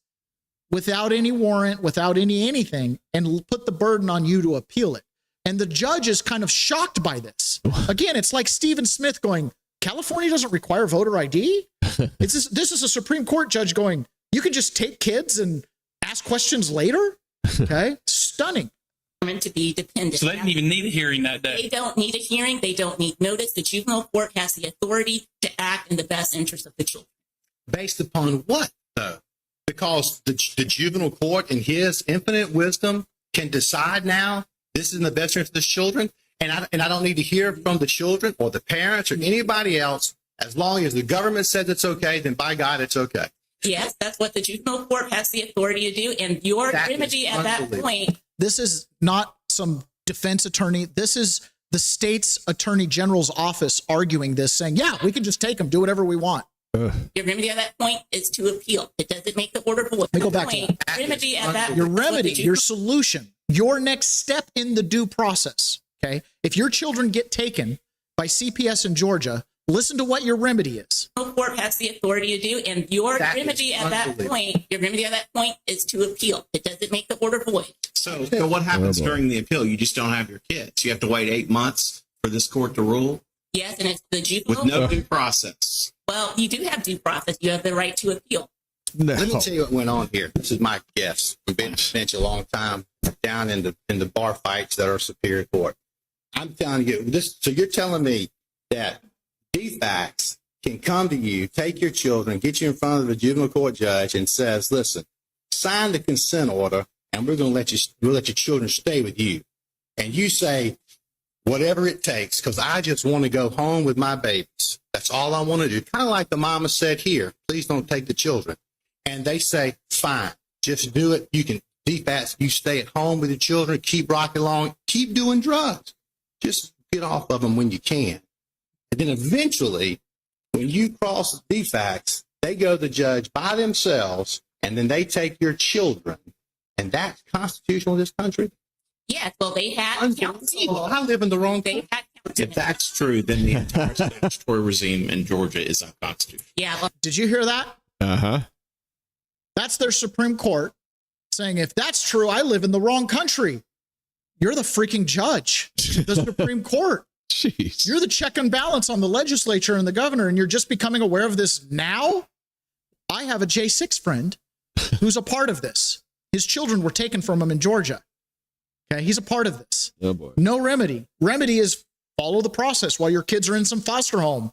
without any warrant, without anything, and put the burden on you to appeal it. And the judge is kind of shocked by this. Again, it's like Stephen Smith going, California doesn't require voter ID? This is a Supreme Court judge going, you can just take kids and ask questions later? Okay, stunning. To be dependent. So they didn't even need a hearing that day. They don't need a hearing. They don't need notice. The juvenile court has the authority to act in the best interest of the children. Based upon what, though? Because the juvenile court, in his infinite wisdom, can decide now this is in the best interest of the children, and I don't need to hear from the children or the parents or anybody else. As long as the government says it's okay, then by God, it's okay. Yes, that's what the juvenile court has the authority to do, and your remedy at that point. This is not some defense attorney. This is the state's attorney general's office arguing this, saying, yeah, we can just take them, do whatever we want. Your remedy at that point is to appeal. It doesn't make the order void. Let me go back to that. Remedy at that Your remedy, your solution, your next step in the due process, okay? If your children get taken by CPS in Georgia, Listen to what your remedy is. The court has the authority to do, and your remedy at that point is to appeal. It doesn't make the order void. So what happens during the appeal? You just don't have your kids. You have to wait 8 months for this court to rule? Yes, and it's the juvenile with no due process. Well, you do have due process. You have the right to appeal. No. Let me tell you what went on here. This is my guess. I've been on the bench a long time, down in the bar fights that are Superior Court. I'm telling you this. So you're telling me that DFACS can come to you, take your children, get you in front of the juvenile court judge, and says, "Listen, sign the consent order, and we'll let your children stay with you." And you say, "Whatever it takes, because I just want to go home with my babies. That's all I want to do." Kind of like the mama said here, "Please don't take the children." And they say, "Fine, just do it. You can DFACS, you stay at home with your children, keep rocking along, keep doing drugs. Just get off of them when you can." And then eventually, when you cross the DFACS, they go to the judge by themselves, and then they take your children. And that's constitutional in this country? Yes, well, they had counsel. I live in the wrong country. If that's true, then the entire statutory regime in Georgia is unconstitutional. Yeah. Well, did you hear that? Uh-huh. That's their Supreme Court saying, if that's true, I live in the wrong country. You're the freaking judge, the Supreme Court. Jeez. You're the check and balance on the legislature and the governor, and you're just becoming aware of this now? I have a J6 friend who's a part of this. His children were taken from him in Georgia. Okay, he's a part of this. Oh boy. No remedy. Remedy is follow the process while your kids are in some foster home.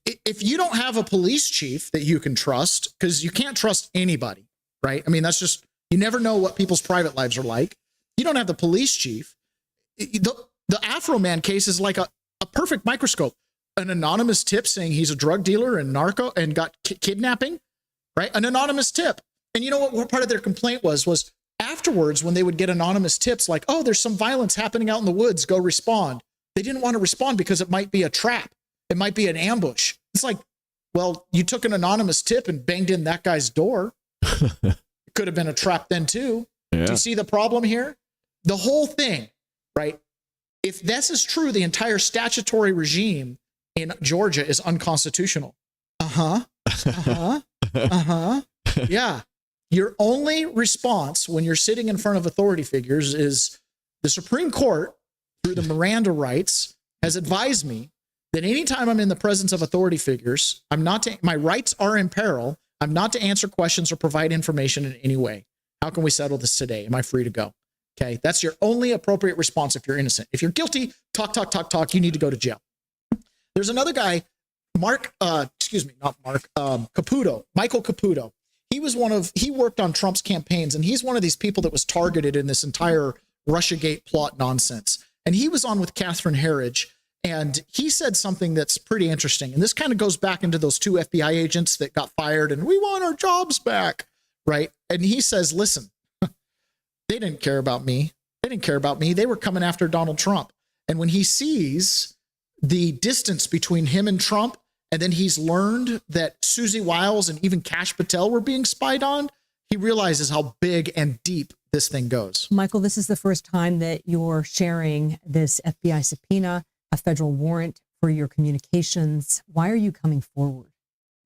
If you don't have a police chief that you can trust, because you can't trust anybody, right? I mean, that's just, you never know what people's private lives are like. You don't have the police chief. The Afro Man case is like a perfect microscope. An anonymous tip saying he's a drug dealer and narco and got kidnapping, right? An anonymous tip. And you know what part of their complaint was afterwards when they would get anonymous tips like, "Oh, there's some violence happening out in the woods, go respond." They didn't want to respond because it might be a trap. It might be an ambush. It's like, well, you took an anonymous tip and banged in that guy's door. It could have been a trap then too. Yeah. Do you see the problem here? The whole thing, right? If this is true, the entire statutory regime in Georgia is unconstitutional. Yeah. Your only response when you're sitting in front of authority figures is the Supreme Court, through the Miranda rights, has advised me that anytime I'm in the presence of authority figures, my rights are in peril. I'm not to answer questions or provide information in any way. How can we settle this today? Am I free to go? Okay, that's your only appropriate response if you're innocent. If you're guilty, talk, you need to go to jail. There's another guy, Michael Caputo. He worked on Trump's campaigns, and he's one of these people that was targeted in this entire Russiagate plot nonsense. And he was on with Catherine Herridge, and he said something that's pretty interesting. And this kind of goes back into those 2 FBI agents that got fired and we want our jobs back, right? And he says, listen, they didn't care about me. They were coming after Donald Trump. And when he sees the distance between him and Trump, and then he's learned that Susie Wiles and even Kash Patel were being spied on, he realizes how big and deep this thing goes. Michael, this is the first time that you're sharing this FBI subpoena, a federal warrant for your communications. Why are you coming forward?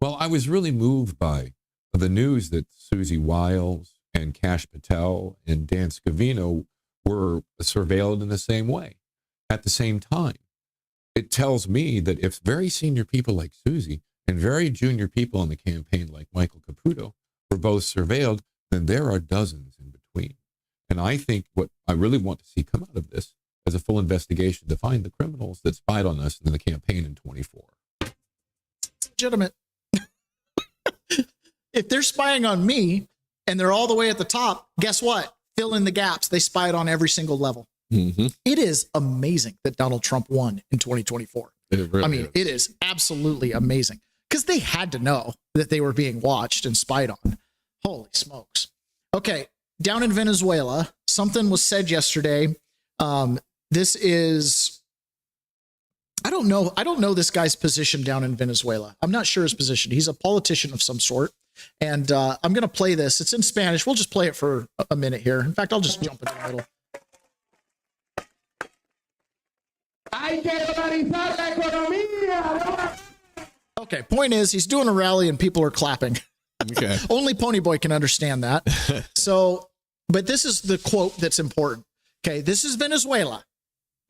Well, I was really moved by the news that Susie Wiles and Kash Patel and Dan Scavino were surveilled in the same way at the same time. It tells me that if very senior people like Susie and very junior people on the campaign like Michael Caputo were both surveilled, then there are dozens in between. And I think what I really want to see come out of this is a full investigation to find the criminals that spied on us in the campaign in 24. Legitimate. If they're spying on me and they're all the way at the top, guess what? Fill in the gaps. They spied on every single level. Mm-hmm. It is amazing that Donald Trump won in 2024. It is absolutely amazing because they had to know that they were being watched and spied on. Holy smokes. Okay. Down in Venezuela, something was said yesterday. This is, I don't know this guy's position down in Venezuela. I'm not sure his position. He's a politician of some sort. And I'm going to play this. It's in Spanish. We'll just play it for a minute here. In fact, I'll just jump in the middle. Okay, point is, he's doing a rally and people are clapping. Okay. Only Ponyboy can understand that. So, but this is the quote that's important. Okay, this is Venezuela.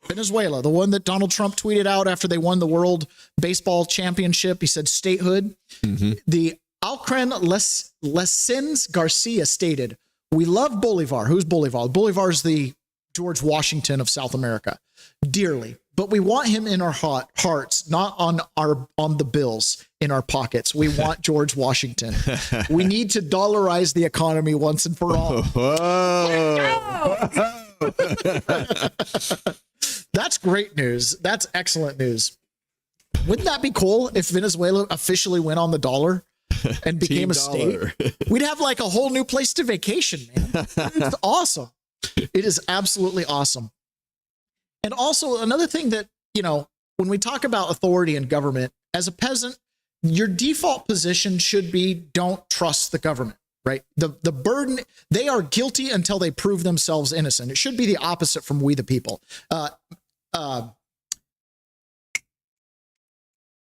Venezuela, the one that Donald Trump tweeted out after they won the World Baseball Championship. He said statehood. The Alcren Lesins Garcia stated, "We love Bolivar." Who's Bolivar? Bolivar is the George Washington of South America, dearly. But we want him in our hearts, not on the bills in our pockets. We want George Washington. We need to dollarize the economy once and for all. That's great news. That's excellent news. Wouldn't that be cool if Venezuela officially went on the dollar and became a state? We'd have like a whole new place to vacation, man. It's awesome. It is absolutely awesome. And also another thing that, you know, when we talk about authority and government, as a peasant, your default position should be don't trust the government, right? The burden, they are guilty until they prove themselves innocent. It should be the opposite from we the people. Scott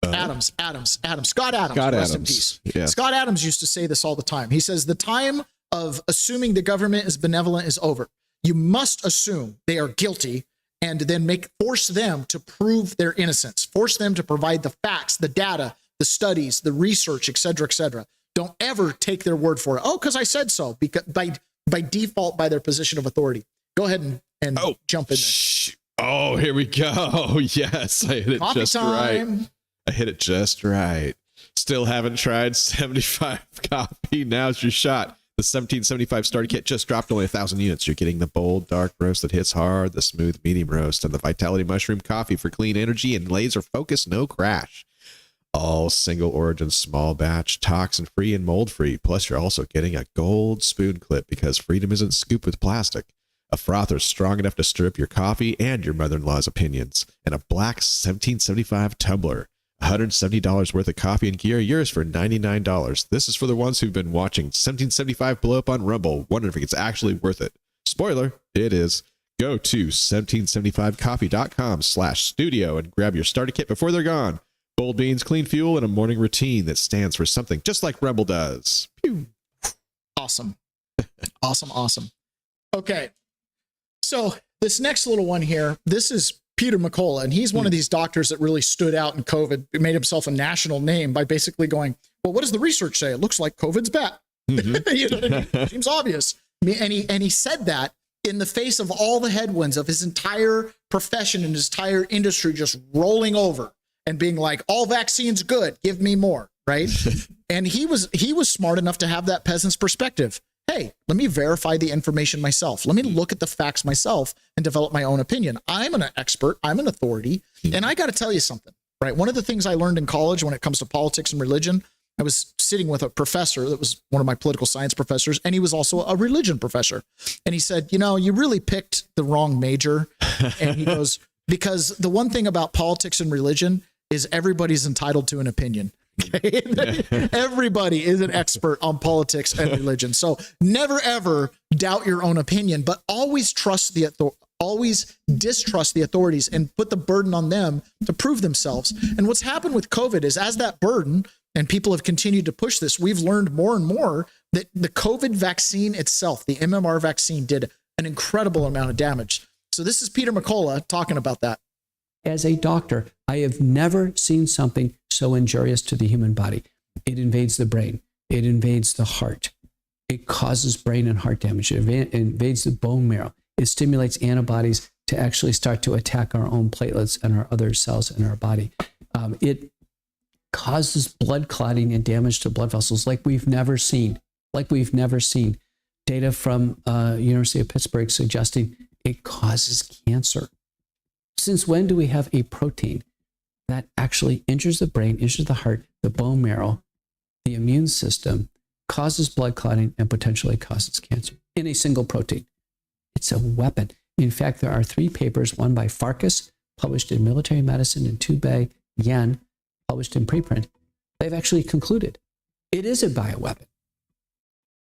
Adams, rest in peace. Yeah. Scott Adams used to say this all the time. He says, the time of assuming the government is benevolent is over. You must assume they are guilty and then force them to prove their innocence, force them to provide the facts, the data, the studies, the research, et cetera, et cetera. Don't ever take their word for it. Oh, because I said so, because by default, by their position of authority. Go ahead and jump in there. Oh, here we go. Yes, I hit it Coffee just time. right. I hit it just right. Still haven't tried 75 coffee. Now's your shot. The 1775 starter kit just dropped only 1,000 units. You're getting the bold, dark roast that hits hard, the smooth, medium roast, and the Vitality Mushroom coffee for clean energy and laser focus, no crash. All single origin, small batch, toxin free and mold free. Plus, you're also getting a gold spoon clip because freedom isn't scooped with plastic. A frother strong enough to stir up your coffee and your mother-in-law's opinions. And a black 1775 tumbler. $170 worth of coffee and gear, yours for $99. This is for the ones who've been watching 1775 blow up on Rumble, wondering if it's actually worth it. Spoiler, it is. Go to 1775coffee.com/studio and grab your starter kit before they're gone. Bold beans, clean fuel, and a morning routine that stands for something just like Rumble does. Pew. Awesome. Awesome. Okay. So this next little one here, this is Peter McCullough, and he's one of these doctors that really stood out in COVID. He made himself a national name by basically going, well, what does the research say? It looks like COVID's bad. You know what I mean? Seems obvious. And he said that in the face of all the headwinds of his entire profession and his entire industry just rolling over and being like, all vaccines good, give me more, right? And he was smart enough to have that peasant's perspective. Hey, let me verify the information myself. Let me look at the facts myself and develop my own opinion. I'm an expert. I'm an authority. And I got to tell you something, right? One of the things I learned in college when it comes to politics and religion, I was sitting with a professor that was one of my political science professors, and he was also a religion professor. And he said, you know, you really picked the wrong major. And he goes, because the one thing about politics and religion is everybody's entitled to an opinion. Okay? Everybody is an expert on politics and religion. So never, ever doubt your own opinion, but always always distrust the authorities and put the burden on them to prove themselves. And what's happened with COVID is as that burden, and people have continued to push this, we've learned more and more that the COVID vaccine itself, the MMR vaccine, did an incredible amount of damage. So this is Peter McCullough talking about that. As a doctor, I have never seen something so injurious to the human body. It invades the brain. It invades the heart. It causes brain and heart damage. It invades the bone marrow. It stimulates antibodies to actually start to attack our own platelets and our other cells in our body. It causes blood clotting and damage to blood vessels like we've never seen. Data from University of Pittsburgh suggesting it causes cancer. Since when do we have a protein that actually injures the brain, injures the heart, the bone marrow, the immune system, causes blood clotting, and potentially causes cancer in a single protein? It's a weapon. In fact, there are 3 papers, one by Farkas, published in Military Medicine, and 2 by Yen, published in preprint. They've actually concluded it is a bioweapon.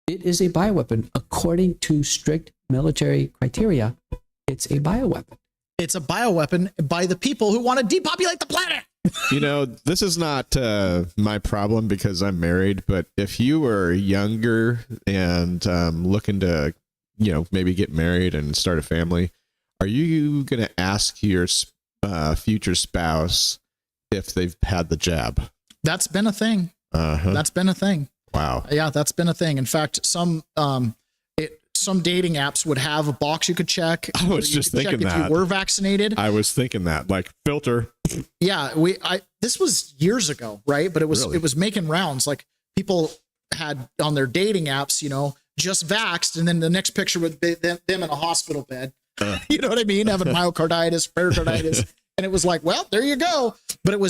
It is a bioweapon. According to strict military criteria, it's a bioweapon. It's a bioweapon by the people who want to depopulate the planet. You know, this is not my problem because I'm married, but if you were younger and looking to, maybe get married and start a family, are you going to ask your future spouse if they've had the jab? That's been a thing. That's been a thing. Wow. Yeah, that's been a thing. In fact, some dating apps would have a box you could check. I was just thinking that if you were vaccinated. I was thinking that, like, filter. Yeah, this was years ago, right? But it was making rounds. Like, people had on their dating apps, just vaxxed, and then the next picture would be them in a hospital bed. You know what I mean? Having myocarditis, pericarditis, and it was like, well, there you go. But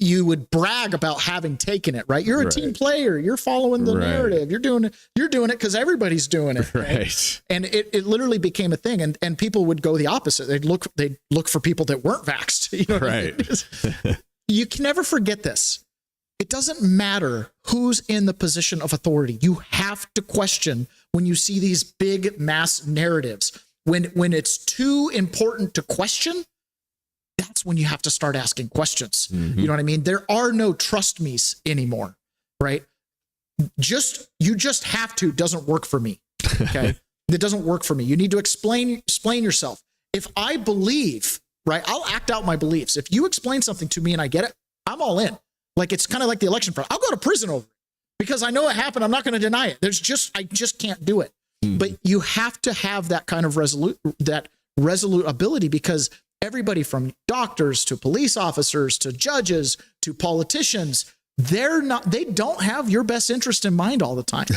you would brag about having taken it, right? You're a team player. You're following the narrative. You're doing it because everybody's doing it. Right. And it literally became a thing. And people would go the opposite. They'd look for people that weren't vaxxed. You know what I mean? You can never forget this. It doesn't matter who's in the position of authority. You have to question when you see these big mass narratives. When it's too important to question, that's when you have to start asking questions. You know what I mean? There are no trust me's anymore, right? You just have to doesn't work for me. Okay. It doesn't work for me. You need to explain yourself. If I believe, right, I'll act out my beliefs. If you explain something to me and I get it, I'm all in. Like, it's kind of like the election fraud. I'll go to prison over it because I know it happened. I'm not going to deny it. I just can't do it. But you have to have that kind of resolute ability, because everybody from doctors to police officers to judges to politicians, they don't have your best interest in mind all the time.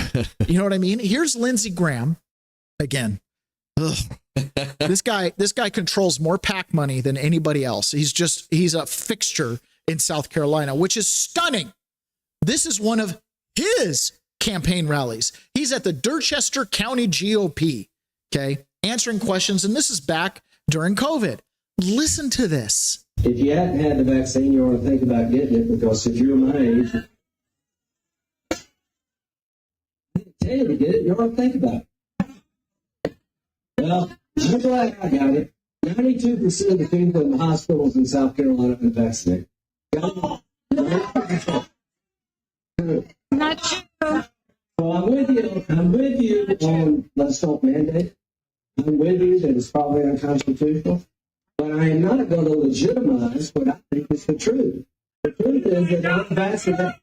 You know what I mean? Here's Lindsey Graham again. This guy controls more PAC money than anybody else. He's a fixture in South Carolina, which is stunning. This is one of his campaign rallies. He's at the Dorchester County GOP, okay, answering questions. And this is back during COVID. Listen to this. If you hadn't had the vaccine, you ought to think about getting it, because if you're my age, I tell you to get it, you ought to think about it. Well, I'm glad I got it. 92% of the people in the hospitals in South Carolina have been vaccinated. Not true. So I'm with you on let's don't mandate. I'm with you that it's probably unconstitutional. But I am not going to legitimize what I think is the truth. The truth is that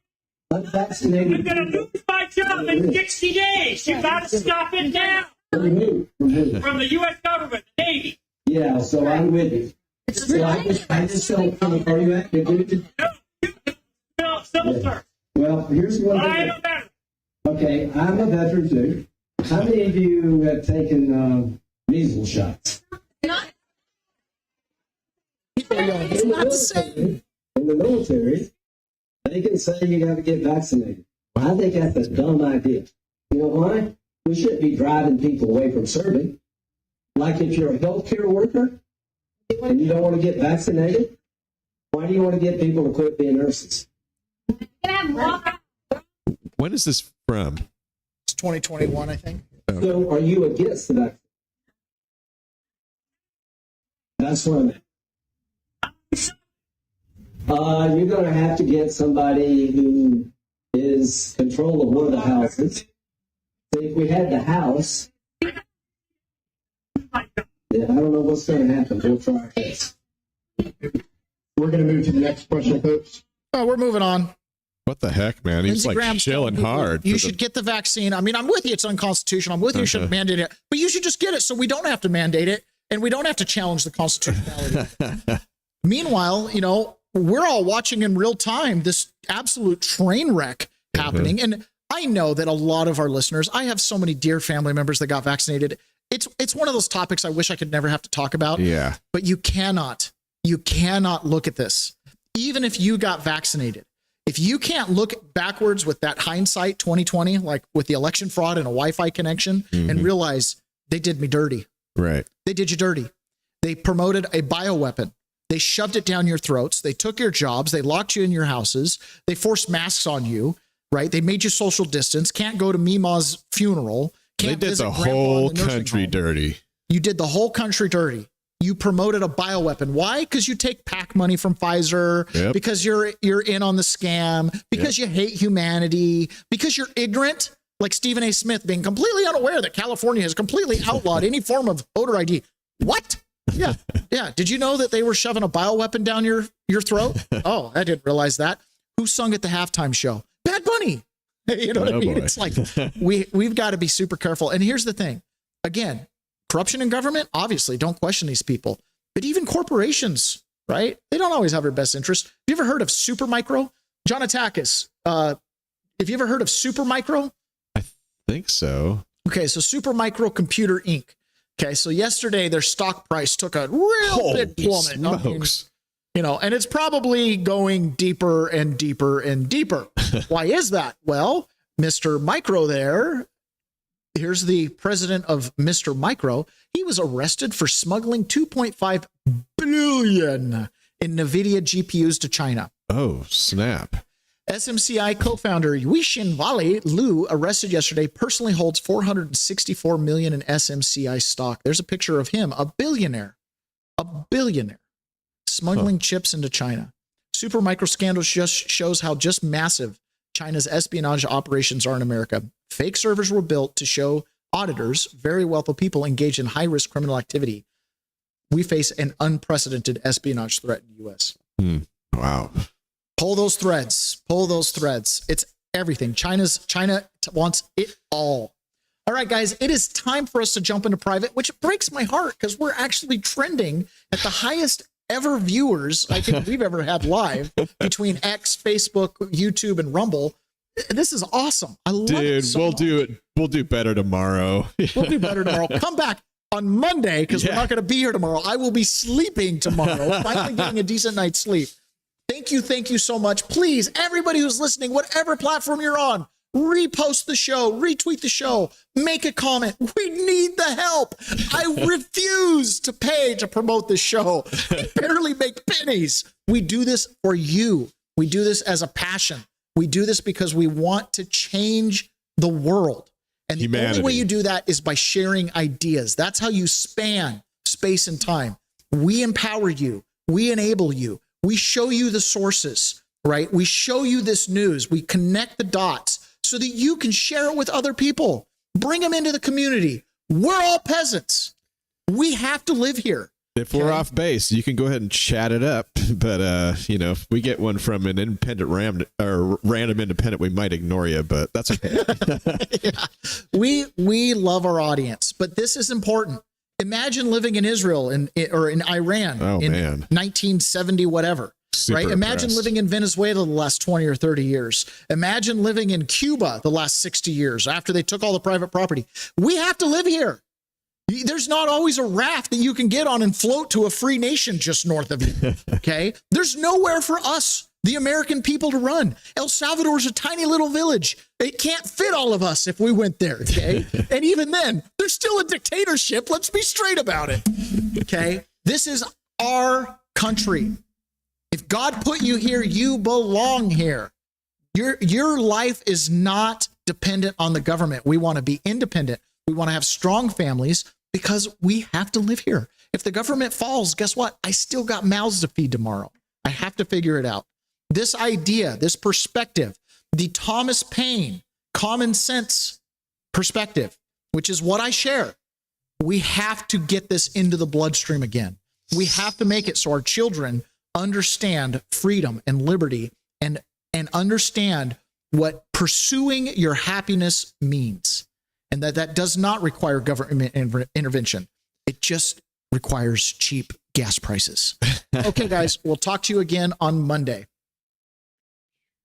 unvaccinated. You're going to lose my job in 60 days. You got to stop it now. From the U.S. government, the Navy. Yeah, so I'm with you. So I just don't want to. Are you active duty? No, civil service. Well, here's one thing. I'm a veteran. Okay, I'm a veteran too. How many of you have taken measles shots? In the military, they can say you got to get vaccinated. I think that's a dumb idea. You know why? We shouldn't be driving people away from serving. Like, if you're a healthcare worker and you don't want to get vaccinated, why do you want to get people to quit being nurses? When is this from? It's 2021, I think. So are you against the vaccine? That's what I'm at. You're going to have to get somebody who is control of one of the houses. So if we had the house, I don't know what's going to happen. We'll try our best. We're going to move to the next question, folks. Oh, we're moving on. What the heck, man? He's Lindsey like Graham's chilling hard. You should get the vaccine. I mean, I'm with you. It's unconstitutional. I'm with you. You shouldn't mandate it. But you should just get it so we don't have to mandate it and we don't have to challenge the constitutionality. Meanwhile, we're all watching in real time this absolute train wreck happening. And I know that a lot of our listeners, I have so many dear family members that got vaccinated. It's one of those topics I wish I could never have to talk about. Yeah. But you cannot look at this. Even if you got vaccinated, if you can't look backwards with that hindsight 2020, like with the election fraud and a Wi-Fi connection, and realize they did me dirty. Right. They did you dirty. They promoted a bioweapon. They shoved it down your throats. They took your jobs. They locked you in your houses. They forced masks on you, right? They made you social distance. Can't go to Mima's funeral. Can't they did the whole country dirty. You did the whole country dirty. You promoted a bioweapon. Why? Because you take PAC money from Pfizer, because you're in on the scam, because you hate humanity, because you're ignorant, like Stephen A. Smith being completely unaware that California has completely outlawed any form of voter ID. What? Yeah. Yeah. Did you know that they were shoving a bioweapon down your throat? Oh, I didn't realize that. Who sung at the halftime show? Bad Bunny. You know what I mean? Boy. It's like we've got to be super careful. And here's the thing. Again, corruption in government, obviously, don't question these people. But even corporations, right? They don't always have your best interest. Have you ever heard of Supermicro? John Atakis, have you ever heard of Supermicro? I think so. Okay, so Supermicro Computer Inc. Okay, so yesterday their stock price took a real big plummet. Smokes. You know, and it's probably going deeper and deeper and deeper. Why is that? Well, Mr. Micro there, here's the president of Mr. Micro. He was arrested for smuggling 2.5 billion in NVIDIA GPUs to China. Oh, snap. SMCI co-founder Yuixin Wali Lu, arrested yesterday, personally holds 464 million in SMCI stock. There's a picture of him, a billionaire, smuggling chips into China. Supermicro scandal just shows how just massive China's espionage operations are in America. Fake servers were built to show auditors very wealthy people engaged in high-risk criminal activity. We face an unprecedented espionage threat in the U.S. Wow. Pull those threads. Pull those threads. It's everything. China wants it all. All right, guys, it is time for us to jump into private, which breaks my heart because we're actually trending at the highest ever viewers I think we've ever had live between X, Facebook, YouTube, and Rumble. This is awesome. I love it so much. We'll do better tomorrow. We'll do better tomorrow. Come back on Monday because we're not going to be here tomorrow. I will be sleeping tomorrow, finally getting a decent night's sleep. Thank you so much. Please, everybody who's listening, whatever platform you're on, repost the show, retweet the show, make a comment. We need the help. I refuse to pay to promote this show. We barely make pennies. We do this for you. We do this as a passion. We do this because we want to change the world. And the only way you do that is by sharing ideas. That's how you span space and time. We empower you. We enable you. We show you the sources, right? We show you this news. We connect the dots so that you can share it with other people. Bring them into the community. We're all peasants. We have to live here. If we're off base, you can go ahead and chat it up. But, if we get one from an independent random independent, we might ignore you, but that's okay. Yeah. We love our audience, but this is important. Imagine living in Israel or in Iran in 1970, whatever. Right? Imagine living in Venezuela the last 20 or 30 years. Imagine living in Cuba the last 60 years after they took all the private property. We have to live here. There's not always a raft that you can get on and float to a free nation just north of you. Okay? There's nowhere for us, the American people, to run. El Salvador's a tiny little village. It can't fit all of us if we went there. Okay? And even then, there's still a dictatorship. Let's be straight about it. Okay? This is our country. If God put you here, you belong here. Your life is not dependent on the government. We want to be independent. We want to have strong families because we have to live here. If the government falls, guess what? I still got mouths to feed tomorrow. I have to figure it out. This idea, this perspective, the Thomas Paine common sense perspective, which is what I share, we have to get this into the bloodstream again. We have to make it so our children understand freedom and liberty and understand what pursuing your happiness means. And that does not require government intervention. It just requires cheap gas prices. Okay, guys, we'll talk to you again on Monday.